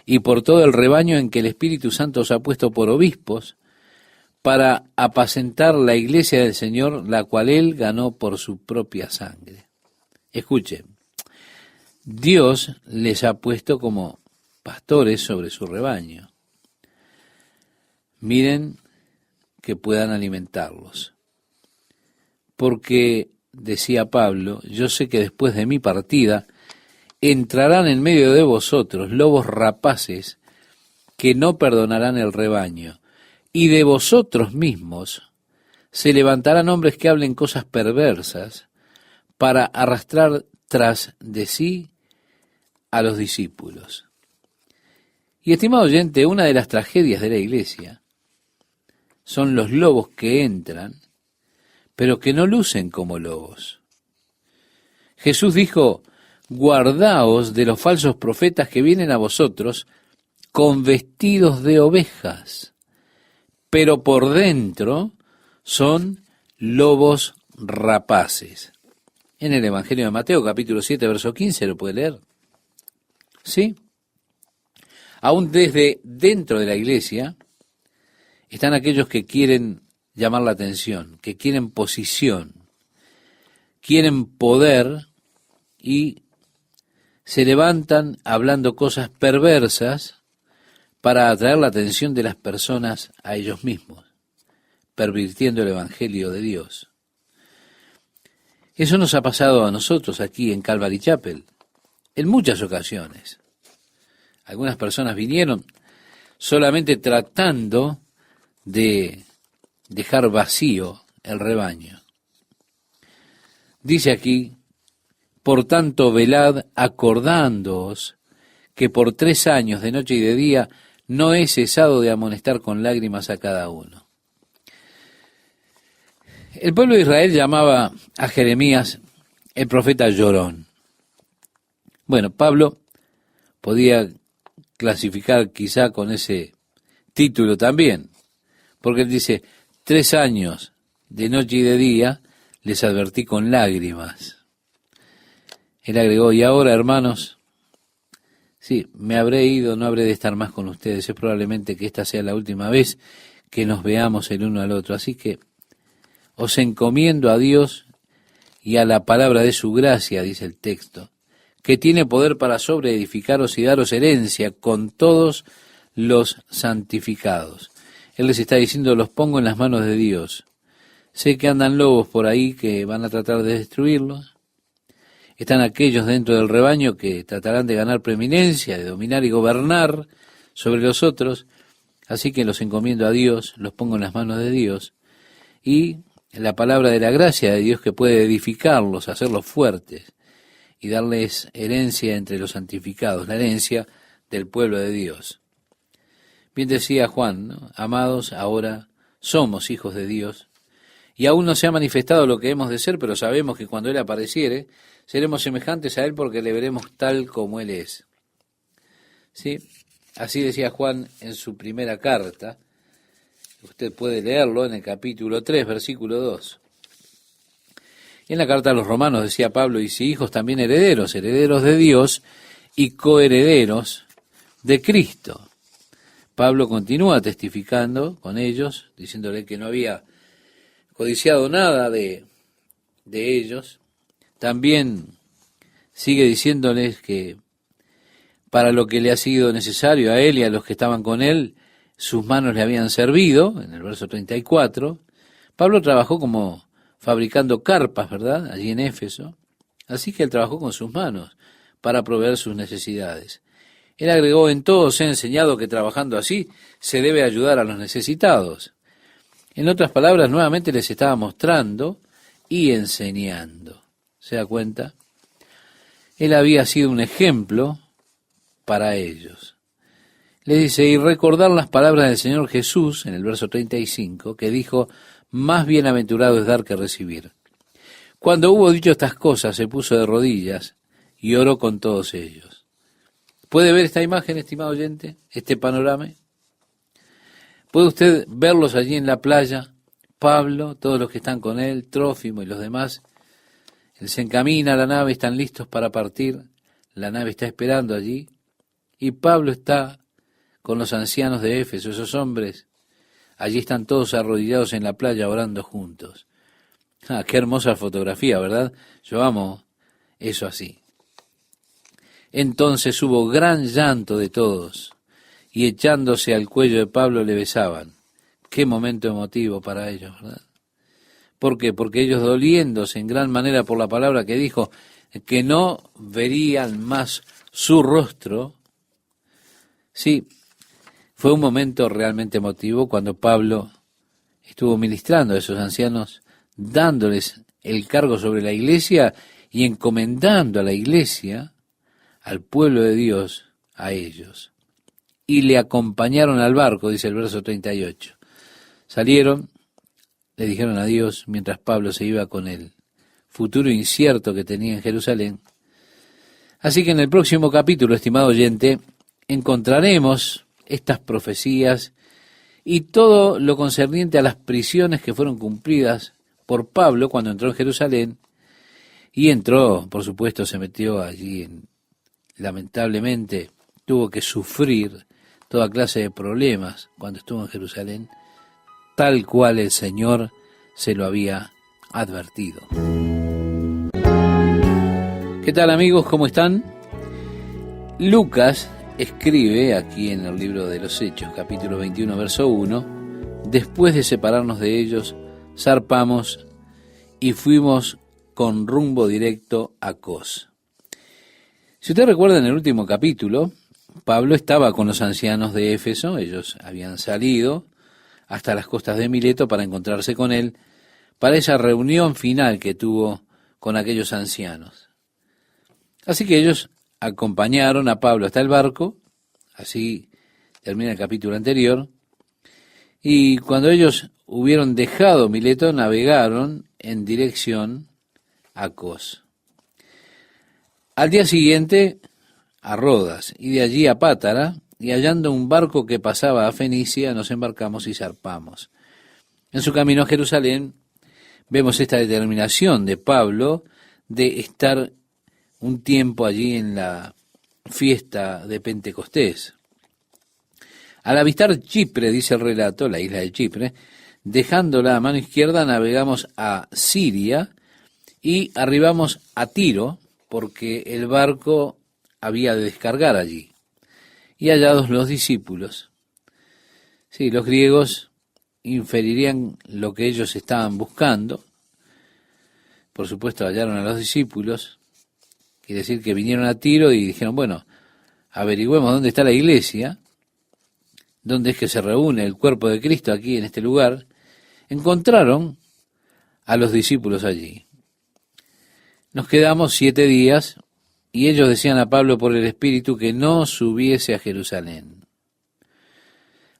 y por todo el rebaño en que el Espíritu Santo os ha puesto por obispos, para apacentar la iglesia del Señor, la cual Él ganó por su propia sangre. Escuchen, Dios les ha puesto como pastores sobre su rebaño. Miren que puedan alimentarlos. Porque, decía Pablo, yo sé que después de mi partida, entrarán en medio de vosotros lobos rapaces que no perdonarán el rebaño, y de vosotros mismos se levantarán hombres que hablen cosas perversas para arrastrar tras de sí a los discípulos. Y estimado oyente, una de las tragedias de la iglesia son los lobos que entran, pero que no lucen como lobos. Jesús dijo, guardaos de los falsos profetas que vienen a vosotros con vestidos de ovejas, pero por dentro son lobos rapaces. En el Evangelio de Mateo, capítulo 7, verso 15, ¿lo puede leer? ¿Sí? Aún desde dentro de la iglesia están aquellos que quieren llamar la atención, que quieren posición, quieren poder y se levantan hablando cosas perversas para atraer la atención de las personas a ellos mismos, pervirtiendo el Evangelio de Dios. Eso nos ha pasado a nosotros aquí en Calvary Chapel, en muchas ocasiones. Algunas personas vinieron solamente tratando de dejar vacío el rebaño. Dice aquí, por tanto velad acordándoos que por 3 años de noche y de día no he cesado de amonestar con lágrimas a cada uno. El pueblo de Israel llamaba a Jeremías el profeta llorón. Bueno, Pablo podía clasificar quizá con ese título también, porque él dice, 3 años de noche y de día les advertí con lágrimas. Él agregó, y ahora, hermanos, sí, me habré ido, no habré de estar más con ustedes, es probablemente que esta sea la última vez que nos veamos el uno al otro, así que os encomiendo a Dios y a la palabra de su gracia, dice el texto, que tiene poder para sobreedificaros y daros herencia con todos los santificados. Él les está diciendo, los pongo en las manos de Dios. Sé que andan lobos por ahí que van a tratar de destruirlos. Están aquellos dentro del rebaño que tratarán de ganar preeminencia, de dominar y gobernar sobre los otros. Así que los encomiendo a Dios, los pongo en las manos de Dios. Y la palabra de la gracia de Dios que puede edificarlos, hacerlos fuertes y darles herencia entre los santificados, la herencia del pueblo de Dios. Bien decía Juan, ¿no? Amados, ahora somos hijos de Dios, y aún no se ha manifestado lo que hemos de ser, pero sabemos que cuando Él apareciere, seremos semejantes a Él porque le veremos tal como Él es. ¿Sí? Así decía Juan en su primera carta. Usted puede leerlo en el capítulo 3, versículo 2. Y en la carta a los Romanos decía Pablo, y si hijos también herederos, herederos de Dios y coherederos de Cristo. Pablo continúa testificando con ellos, diciéndole que no había codiciado nada de ellos. También sigue diciéndoles que para lo que le ha sido necesario a él y a los que estaban con él, sus manos le habían servido, en el verso 34. Pablo trabajó como fabricando carpas, ¿verdad?, allí en Éfeso. Así que él trabajó con sus manos para proveer sus necesidades. Él agregó, en todo os he enseñado que trabajando así se debe ayudar a los necesitados. En otras palabras, nuevamente les estaba mostrando y enseñando. ¿Se da cuenta? Él había sido un ejemplo para ellos. Le dice, y recordar las palabras del Señor Jesús, en el verso 35, que dijo, más bienaventurado es dar que recibir. Cuando hubo dicho estas cosas, se puso de rodillas y oró con todos ellos. ¿Puede ver esta imagen, estimado oyente? Este panorama. ¿Puede usted verlos allí en la playa? Pablo, todos los que están con él, Trófimo y los demás. Él se encamina a la nave, están listos para partir. La nave está esperando allí. Y Pablo está con los ancianos de Éfeso, esos hombres. Allí están todos arrodillados en la playa orando juntos. Ah, qué hermosa fotografía, ¿verdad? Yo amo eso así. Entonces hubo gran llanto de todos, y echándose al cuello de Pablo le besaban. Qué momento emotivo para ellos, ¿verdad? ¿Por qué? Porque ellos, doliéndose en gran manera por la palabra que dijo, que no verían más su rostro. Sí, fue un momento realmente emotivo cuando Pablo estuvo ministrando a esos ancianos, dándoles el cargo sobre la iglesia y encomendando a la iglesia, al pueblo de Dios, a ellos. Y le acompañaron al barco, dice el verso 38. Salieron, le dijeron adiós mientras Pablo se iba con el futuro incierto que tenía en Jerusalén. Así que en el próximo capítulo, estimado oyente, encontraremos estas profecías y todo lo concerniente a las prisiones que fueron cumplidas por Pablo cuando entró en Jerusalén. Y entró, por supuesto, se metió allí, lamentablemente, tuvo que sufrir toda clase de problemas cuando estuvo en Jerusalén, tal cual el Señor se lo había advertido. ¿Qué tal, amigos? ¿Cómo están? Lucas escribe aquí en el libro de los Hechos, capítulo 21, verso 1, después de separarnos de ellos, zarpamos y fuimos con rumbo directo a Cos. Si usted recuerda, en el último capítulo, Pablo estaba con los ancianos de Éfeso. Ellos habían salido hasta las costas de Mileto para encontrarse con él, para esa reunión final que tuvo con aquellos ancianos. Así que ellos acompañaron a Pablo hasta el barco, así termina el capítulo anterior, y cuando ellos hubieron dejado Mileto, navegaron en dirección a Cos. Al día siguiente a Rodas, y de allí a Pátara, y hallando un barco que pasaba a Fenicia, nos embarcamos y zarpamos. En su camino a Jerusalén, vemos esta determinación de Pablo de estar un tiempo allí en la fiesta de Pentecostés. Al avistar Chipre, dice el relato, la isla de Chipre, dejándola a mano izquierda, navegamos a Siria y arribamos a Tiro, porque el barco había de descargar allí. Y hallados los discípulos. Sí, los griegos inferirían lo que ellos estaban buscando. Por supuesto, hallaron a los discípulos. Quiere decir que vinieron a Tiro y dijeron, bueno, averigüemos dónde está la iglesia, dónde es que se reúne el cuerpo de Cristo aquí en este lugar. Encontraron a los discípulos allí. Nos quedamos 7 días y ellos decían a Pablo por el Espíritu que no subiese a Jerusalén.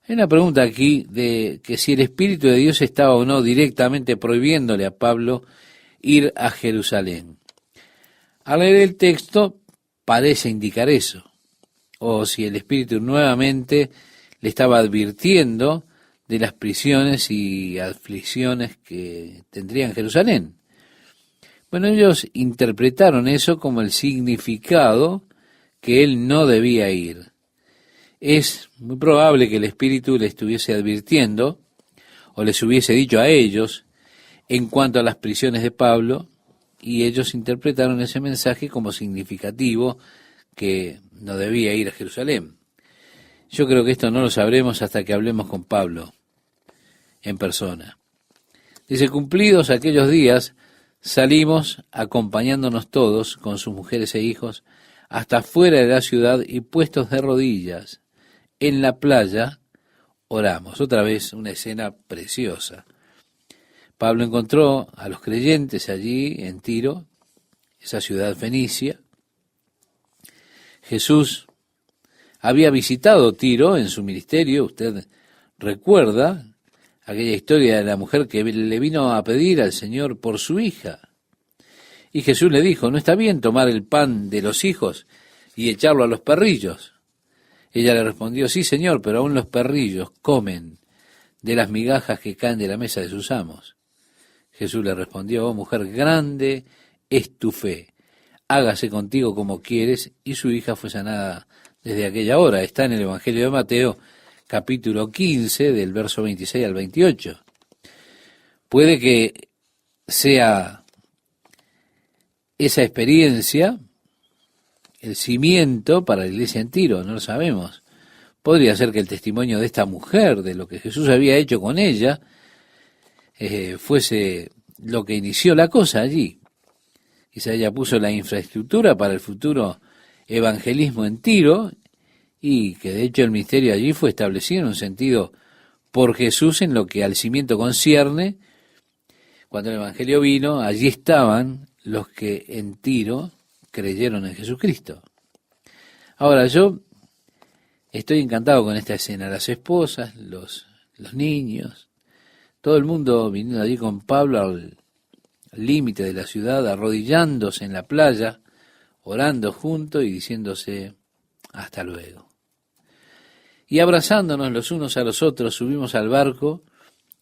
Hay una pregunta aquí de que si el Espíritu de Dios estaba o no directamente prohibiéndole a Pablo ir a Jerusalén. Al leer el texto parece indicar eso, o si el Espíritu nuevamente le estaba advirtiendo de las prisiones y aflicciones que tendría en Jerusalén. Bueno, ellos interpretaron eso como el significado que él no debía ir. Es muy probable que el Espíritu le estuviese advirtiendo o les hubiese dicho a ellos en cuanto a las prisiones de Pablo, y ellos interpretaron ese mensaje como significativo que no debía ir a Jerusalén. Yo creo que esto no lo sabremos hasta que hablemos con Pablo en persona. Dice, cumplidos aquellos días, salimos acompañándonos todos con sus mujeres e hijos hasta fuera de la ciudad y puestos de rodillas en la playa oramos. Otra vez una escena preciosa. Pablo encontró a los creyentes allí en Tiro, esa ciudad fenicia. Jesús había visitado Tiro en su ministerio. Usted recuerda aquella historia de la mujer que le vino a pedir al Señor por su hija. Y Jesús le dijo, no está bien tomar el pan de los hijos y echarlo a los perrillos. Ella le respondió, sí, Señor, pero aún los perrillos comen de las migajas que caen de la mesa de sus amos. Jesús le respondió, oh mujer, grande es tu fe, hágase contigo como quieres, y su hija fue sanada desde aquella hora. Está en el Evangelio de Mateo, capítulo 15, del verso 26 al 28. Puede que sea esa experiencia el cimiento para la iglesia en Tiro, no lo sabemos. Podría ser que el testimonio de esta mujer, de lo que Jesús había hecho con ella, fuese lo que inició la cosa allí. Quizá ella puso la infraestructura para el futuro evangelismo en Tiro, y que de hecho el ministerio allí fue establecido en un sentido por Jesús en lo que al cimiento concierne. Cuando el evangelio vino, allí estaban los que en Tiro creyeron en Jesucristo. Ahora, yo estoy encantado con esta escena. Las esposas, los niños, todo el mundo viniendo allí con Pablo al límite de la ciudad, arrodillándose en la playa, orando juntos y diciéndose hasta luego. Y abrazándonos los unos a los otros, subimos al barco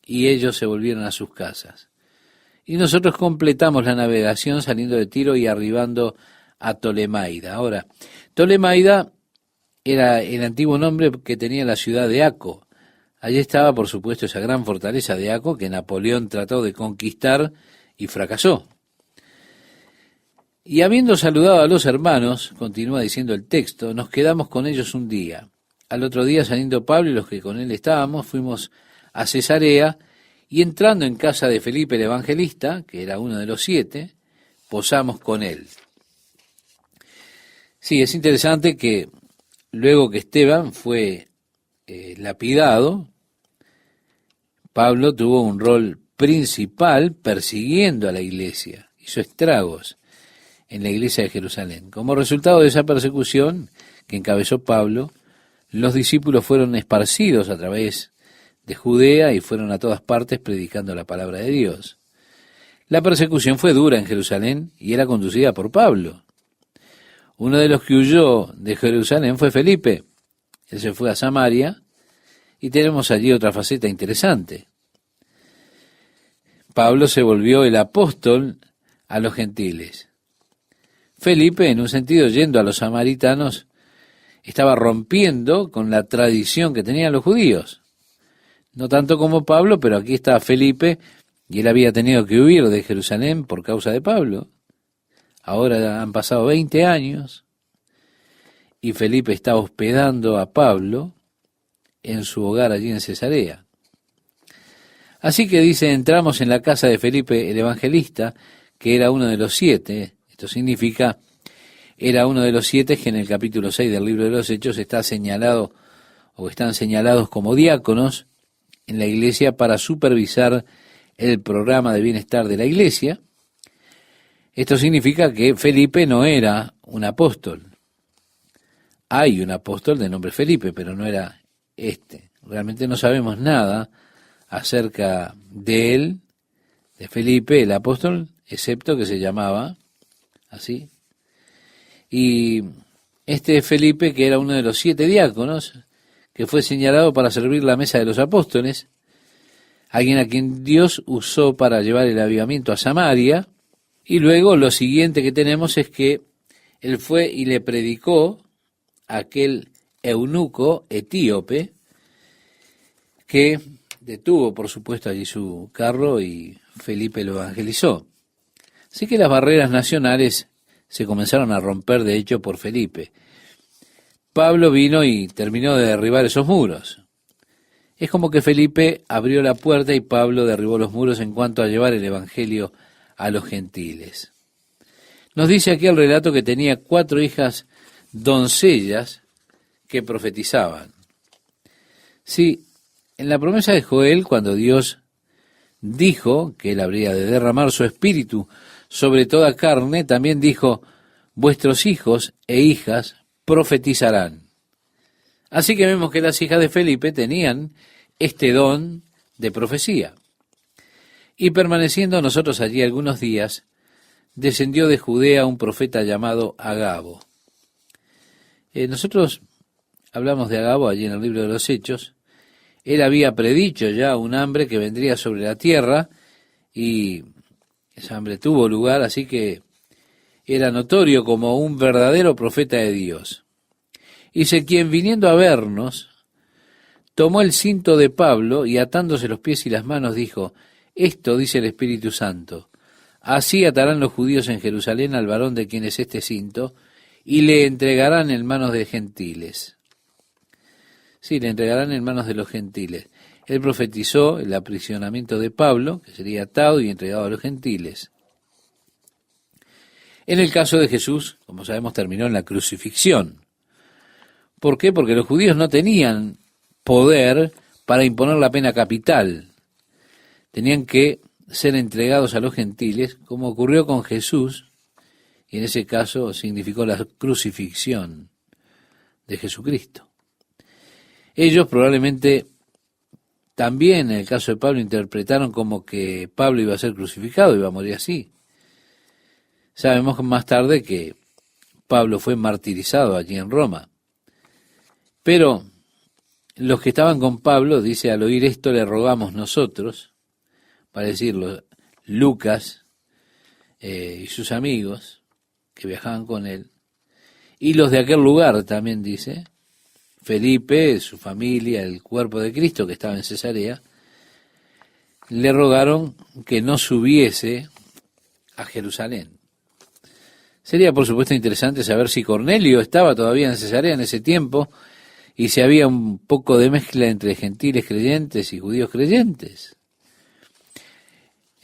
y ellos se volvieron a sus casas. Y nosotros completamos la navegación saliendo de Tiro y arribando a Tolemaida. Ahora, Tolemaida era el antiguo nombre que tenía la ciudad de Aco. Allí estaba, por supuesto, esa gran fortaleza de Aco que Napoleón trató de conquistar y fracasó. Y habiendo saludado a los hermanos, continúa diciendo el texto, nos quedamos con ellos un día. Al otro día, saliendo Pablo y los que con él estábamos, fuimos a Cesarea, y entrando en casa de Felipe el evangelista, que era uno de los 7, posamos con él. Sí, es interesante que luego que Esteban fue lapidado, Pablo tuvo un rol principal persiguiendo a la iglesia, hizo estragos en la iglesia de Jerusalén. Como resultado de esa persecución que encabezó Pablo, los discípulos fueron esparcidos a través de Judea y fueron a todas partes predicando la palabra de Dios. La persecución fue dura en Jerusalén y era conducida por Pablo. Uno de los que huyó de Jerusalén fue Felipe. Él se fue a Samaria y tenemos allí otra faceta interesante. Pablo se volvió el apóstol a los gentiles. Felipe, en un sentido, yendo a los samaritanos, estaba rompiendo con la tradición que tenían los judíos. No tanto como Pablo, pero aquí está Felipe, y él había tenido que huir de Jerusalén por causa de Pablo. Ahora han pasado 20 años, y Felipe está hospedando a Pablo en su hogar allí en Cesarea. Así que dice, entramos en la casa de Felipe el evangelista, que era uno de los 7. Esto significa, era uno de los 7 que en el capítulo 6 del libro de los Hechos está señalado, o están señalados como diáconos en la iglesia para supervisar el programa de bienestar de la iglesia. Esto significa que Felipe no era un apóstol. Hay un apóstol de nombre Felipe, pero no era este. Realmente no sabemos nada acerca de él, de Felipe, el apóstol, excepto que se llamaba así. Y este Felipe, que era uno de los 7 diáconos, que fue señalado para servir la mesa de los apóstoles, alguien a quien Dios usó para llevar el avivamiento a Samaria. Y luego lo siguiente que tenemos es que él fue y le predicó a aquel eunuco etíope que detuvo, por supuesto, allí su carro y Felipe lo evangelizó. Así que las barreras nacionales se comenzaron a romper, de hecho, por Felipe. Pablo vino y terminó de derribar esos muros. Es como que Felipe abrió la puerta y Pablo derribó los muros en cuanto a llevar el evangelio a los gentiles. Nos dice aquí el relato que tenía 4 hijas doncellas que profetizaban. Sí, en la promesa de Joel, cuando Dios dijo que él habría de derramar su espíritu sobre toda carne, también dijo, vuestros hijos e hijas profetizarán. Así que vemos que las hijas de Felipe tenían este don de profecía. Y permaneciendo nosotros allí algunos días, descendió de Judea un profeta llamado Agabo. Nosotros hablamos de Agabo allí en el libro de los Hechos. Él había predicho ya un hambre que vendría sobre la tierra y esa hambre tuvo lugar, así que era notorio como un verdadero profeta de Dios. Dice, quien viniendo a vernos, tomó el cinto de Pablo y atándose los pies y las manos dijo, esto dice el Espíritu Santo, así atarán los judíos en Jerusalén al varón de quien es este cinto y le entregarán en manos de gentiles. Sí, le entregarán en manos de los gentiles. Él profetizó el aprisionamiento de Pablo, que sería atado y entregado a los gentiles. En el caso de Jesús, como sabemos, terminó en la crucifixión. ¿Por qué? Porque los judíos no tenían poder para imponer la pena capital. Tenían que ser entregados a los gentiles, como ocurrió con Jesús, y en ese caso significó la crucifixión de Jesucristo. Ellos probablemente también, en el caso de Pablo, interpretaron como que Pablo iba a ser crucificado, iba a morir así. Sabemos más tarde que Pablo fue martirizado allí en Roma. Pero los que estaban con Pablo, dice, al oír esto le rogamos nosotros, para decirlo, Lucas y sus amigos que viajaban con él, y los de aquel lugar también dice, Felipe, su familia, el cuerpo de Cristo que estaba en Cesarea, le rogaron que no subiese a Jerusalén. Sería, por supuesto, interesante saber si Cornelio estaba todavía en Cesarea en ese tiempo y si había un poco de mezcla entre gentiles creyentes y judíos creyentes.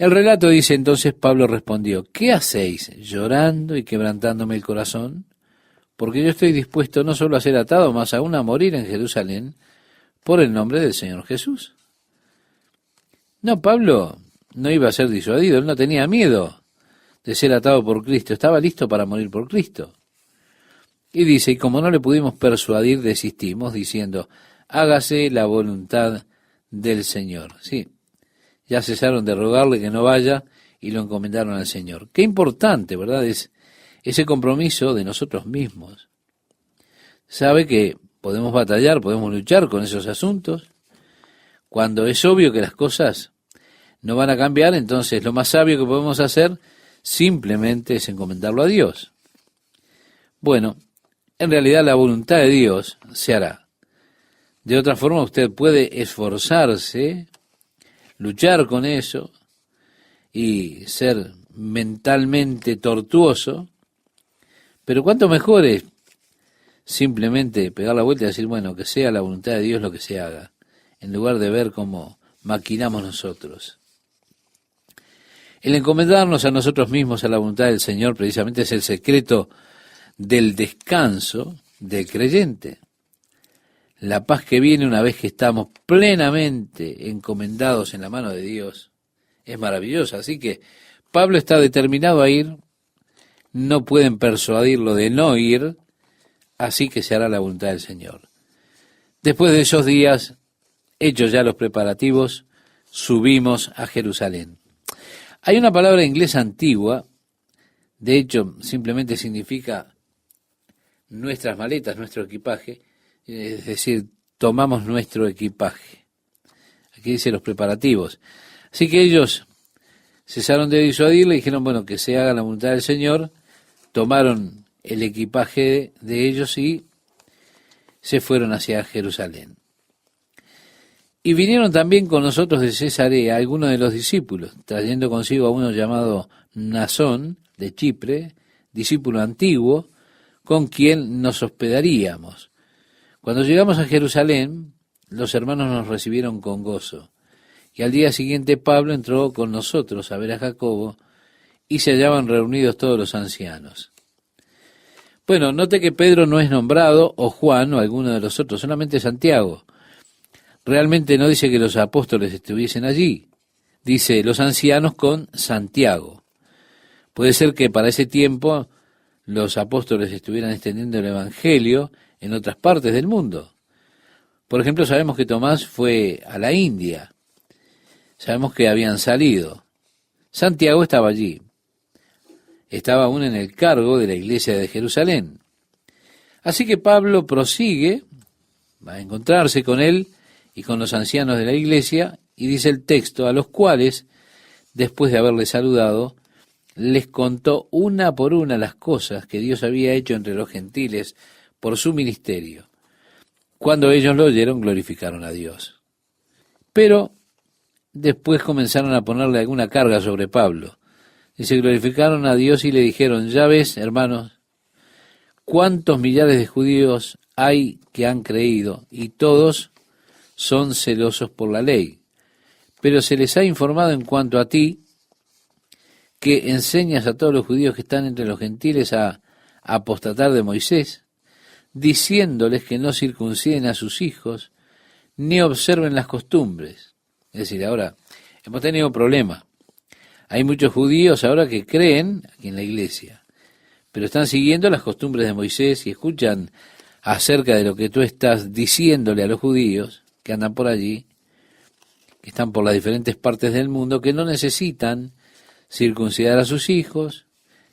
El relato dice: entonces Pablo respondió: ¿qué hacéis llorando y quebrantándome el corazón? Porque yo estoy dispuesto no solo a ser atado, mas aún a morir en Jerusalén por el nombre del Señor Jesús. No, Pablo no iba a ser disuadido, él no tenía miedo de ser atado por Cristo, estaba listo para morir por Cristo. Y dice: y como no le pudimos persuadir, desistimos, diciendo: hágase la voluntad del Señor. Sí, ya cesaron de rogarle que no vaya y lo encomendaron al Señor. Qué importante, ¿verdad? Es ese compromiso de nosotros mismos. Sabe que podemos batallar, podemos luchar con esos asuntos. Cuando es obvio que las cosas no van a cambiar, entonces lo más sabio que podemos hacer simplemente es encomendarlo a Dios. Bueno, en realidad la voluntad de Dios se hará. De otra forma, usted puede esforzarse, luchar con eso y ser mentalmente tortuoso, pero cuánto mejor es simplemente pegar la vuelta y decir: bueno, que sea la voluntad de Dios lo que se haga, en lugar de ver cómo maquinamos nosotros. El encomendarnos a nosotros mismos a la voluntad del Señor precisamente es el secreto del descanso del creyente. La paz que viene una vez que estamos plenamente encomendados en la mano de Dios es maravillosa. Así que Pablo está determinado a ir, no pueden persuadirlo de no ir, así que se hará la voluntad del Señor. Después de esos días, hechos ya los preparativos, subimos a Jerusalén. Hay una palabra inglesa antigua, de hecho simplemente significa nuestras maletas, nuestro equipaje, es decir, tomamos nuestro equipaje. Aquí dice los preparativos. Así que ellos cesaron de disuadirle y dijeron: bueno, que se haga la voluntad del Señor. Tomaron el equipaje de ellos y se fueron hacia Jerusalén. Y vinieron también con nosotros de Cesarea algunos de los discípulos, trayendo consigo a uno llamado Nasón, de Chipre, discípulo antiguo, con quien nos hospedaríamos. Cuando llegamos a Jerusalén, los hermanos nos recibieron con gozo. Y al día siguiente Pablo entró con nosotros a ver a Jacobo, y se hallaban reunidos todos los ancianos. Bueno, note que Pedro no es nombrado, o Juan, o alguno de los otros, solamente Santiago. Realmente no dice que los apóstoles estuviesen allí, dice los ancianos con Santiago. Puede ser que para ese tiempo los apóstoles estuvieran extendiendo el Evangelio en otras partes del mundo. Por ejemplo, sabemos que Tomás fue a la India, sabemos que habían salido. Santiago estaba allí, estaba aún en el cargo de la iglesia de Jerusalén. Así que Pablo prosigue, va a encontrarse con él y con los ancianos de la iglesia, y dice el texto: a los cuales, después de haberles saludado, les contó una por una las cosas que Dios había hecho entre los gentiles por su ministerio. Cuando ellos lo oyeron, glorificaron a Dios. Pero después comenzaron a ponerle alguna carga sobre Pablo. Dice: glorificaron a Dios y le dijeron: ya ves, hermanos, cuántos millares de judíos hay que han creído, y todos son celosos por la ley. Pero se les ha informado en cuanto a ti, que enseñas a todos los judíos que están entre los gentiles a apostatar de Moisés, diciéndoles que no circunciden a sus hijos, ni observen las costumbres. Es decir, ahora hemos tenido problemas. Hay muchos judíos ahora que creen aquí en la iglesia, pero están siguiendo las costumbres de Moisés y escuchan acerca de lo que tú estás diciéndole a los judíos que andan por allí, que están por las diferentes partes del mundo, que no necesitan circuncidar a sus hijos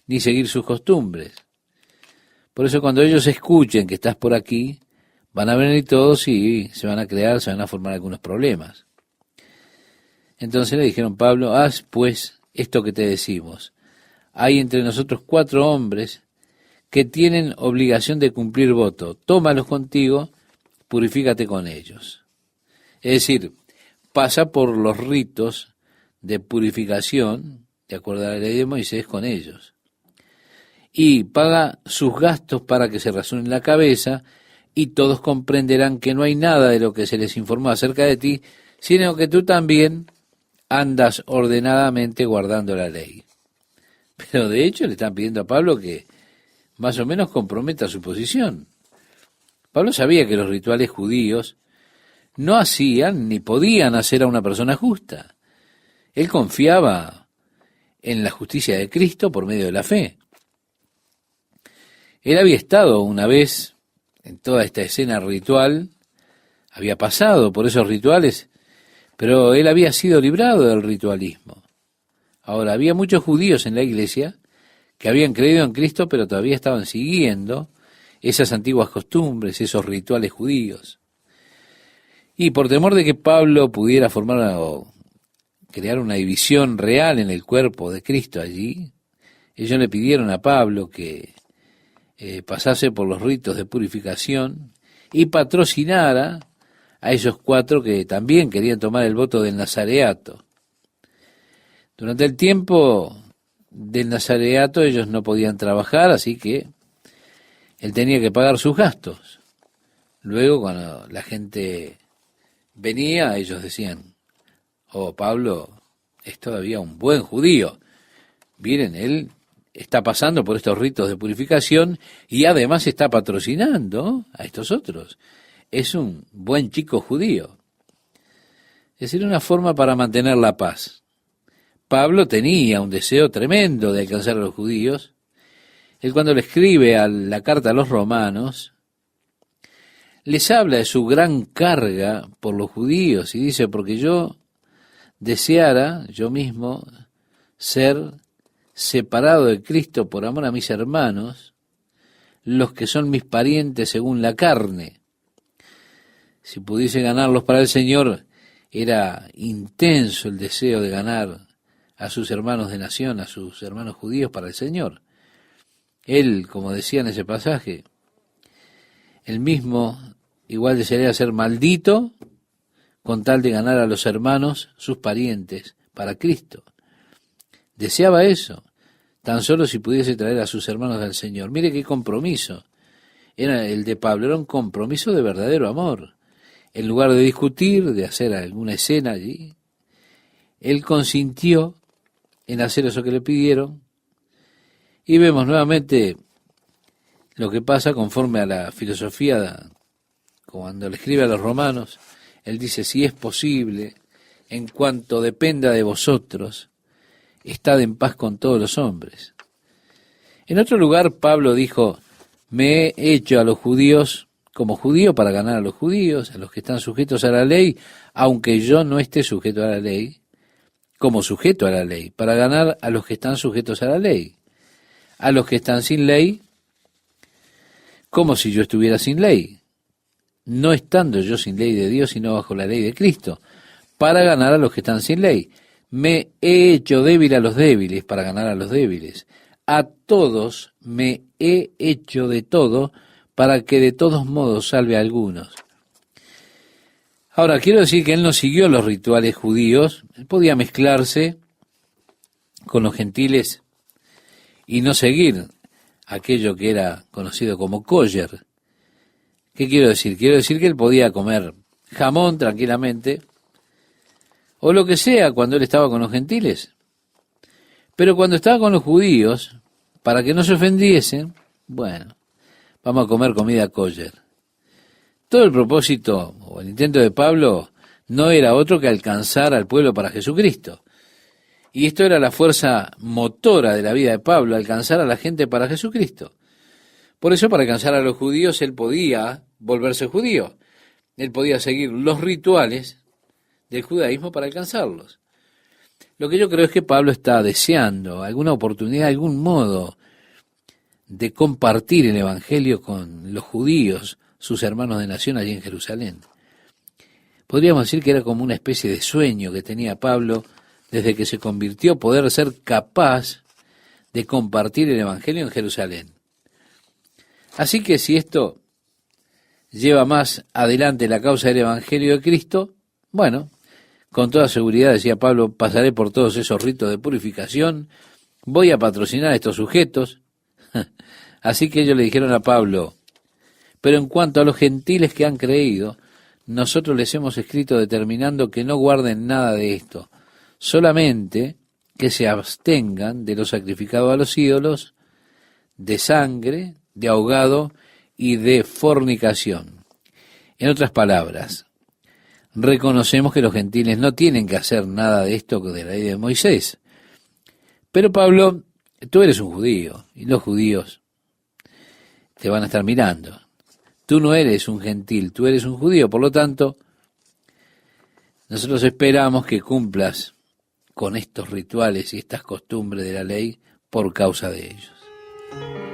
ni seguir sus costumbres. Por eso cuando ellos escuchen que estás por aquí, van a venir todos y se van a formar algunos problemas. Entonces le dijeron: Pablo, haz pues esto que te decimos. Hay entre nosotros 4 hombres que tienen obligación de cumplir voto. Tómalos contigo, purifícate con ellos. Es decir, pasa por los ritos de purificación, de acuerdo a la ley de Moisés, con ellos. Y paga sus gastos para que se rasuren la cabeza, y todos comprenderán que no hay nada de lo que se les informó acerca de ti, sino que tú también andas ordenadamente guardando la ley. Pero de hecho le están pidiendo a Pablo que más o menos comprometa su posición. Pablo sabía que los rituales judíos no hacían ni podían hacer a una persona justa. Él confiaba en la justicia de Cristo por medio de la fe. Él había estado una vez en toda esta escena ritual, había pasado por esos rituales, pero él había sido librado del ritualismo. Ahora, había muchos judíos en la iglesia que habían creído en Cristo, pero todavía estaban siguiendo esas antiguas costumbres, esos rituales judíos. Y por temor de que Pablo pudiera formar o crear una división real en el cuerpo de Cristo allí, ellos le pidieron a Pablo que pasase por los ritos de purificación y patrocinara a esos 4 que también querían tomar el voto del nazareato. Durante el tiempo del nazareato ellos no podían trabajar, así que él tenía que pagar sus gastos. Luego, cuando la gente venía, ellos decían: oh, Pablo es todavía un buen judío. Miren, él está pasando por estos ritos de purificación y además está patrocinando a estos otros. Es un buen chico judío. Es decir, una forma para mantener la paz. Pablo tenía un deseo tremendo de alcanzar a los judíos. Él, cuando le escribe la carta a los romanos, les habla de su gran carga por los judíos y dice: porque yo deseara yo mismo ser separado de Cristo por amor a mis hermanos, los que son mis parientes según la carne. Si pudiese ganarlos para el Señor, era intenso el deseo de ganar a sus hermanos de nación, a sus hermanos judíos para el Señor. Él, como decía en ese pasaje, él mismo igual desearía ser maldito con tal de ganar a los hermanos, sus parientes, para Cristo. Deseaba eso, tan solo si pudiese traer a sus hermanos al Señor. Mire qué compromiso era el de Pablo, era un compromiso de verdadero amor. En lugar de discutir, de hacer alguna escena allí, él consintió en hacer eso que le pidieron. Y vemos nuevamente lo que pasa conforme a la filosofía, cuando le escribe a los romanos. Él dice: si es posible, en cuanto dependa de vosotros, estad en paz con todos los hombres. En otro lugar, Pablo dijo: me he hecho a los judíos como judío para ganar a los judíos, a los que están sujetos a la ley, aunque yo no esté sujeto a la ley, como sujeto a la ley, para ganar a los que están sujetos a la ley. A los que están sin ley, como si yo estuviera sin ley, no estando yo sin ley de Dios, sino bajo la ley de Cristo, para ganar a los que están sin ley. Me he hecho débil a los débiles para ganar a los débiles. A todos me he hecho de todo para que de todos modos salve a algunos. Ahora, quiero decir que él no siguió los rituales judíos. Él podía mezclarse con los gentiles y no seguir aquello que era conocido como kosher. ¿Qué quiero decir? Quiero decir que él podía comer jamón tranquilamente, o lo que sea cuando él estaba con los gentiles. Pero cuando estaba con los judíos, para que no se ofendiesen, bueno, vamos a comer comida kosher. Todo el propósito o el intento de Pablo no era otro que alcanzar al pueblo para Jesucristo. Y esto era la fuerza motora de la vida de Pablo, alcanzar a la gente para Jesucristo. Por eso, para alcanzar a los judíos, él podía volverse judío. Él podía seguir los rituales del judaísmo para alcanzarlos. Lo que yo creo es que Pablo está deseando alguna oportunidad, algún modo de compartir el evangelio con los judíos, sus hermanos de nación allí en Jerusalén. Podríamos decir que era como una especie de sueño que tenía Pablo desde que se convirtió, poder ser capaz de compartir el evangelio en Jerusalén. Así que si esto lleva más adelante la causa del evangelio de Cristo, bueno, con toda seguridad, decía Pablo, pasaré por todos esos ritos de purificación, voy a patrocinar a estos sujetos. Así que ellos le dijeron a Pablo: pero en cuanto a los gentiles que han creído, nosotros les hemos escrito determinando que no guarden nada de esto, solamente que se abstengan de lo sacrificado a los ídolos, de sangre, de ahogado y de fornicación. En otras palabras, reconocemos que los gentiles no tienen que hacer nada de esto de la ley de Moisés. Pero Pablo, tú eres un judío y los judíos te van a estar mirando. Tú no eres un gentil, tú eres un judío, por lo tanto, nosotros esperamos que cumplas con estos rituales y estas costumbres de la ley por causa de ellos.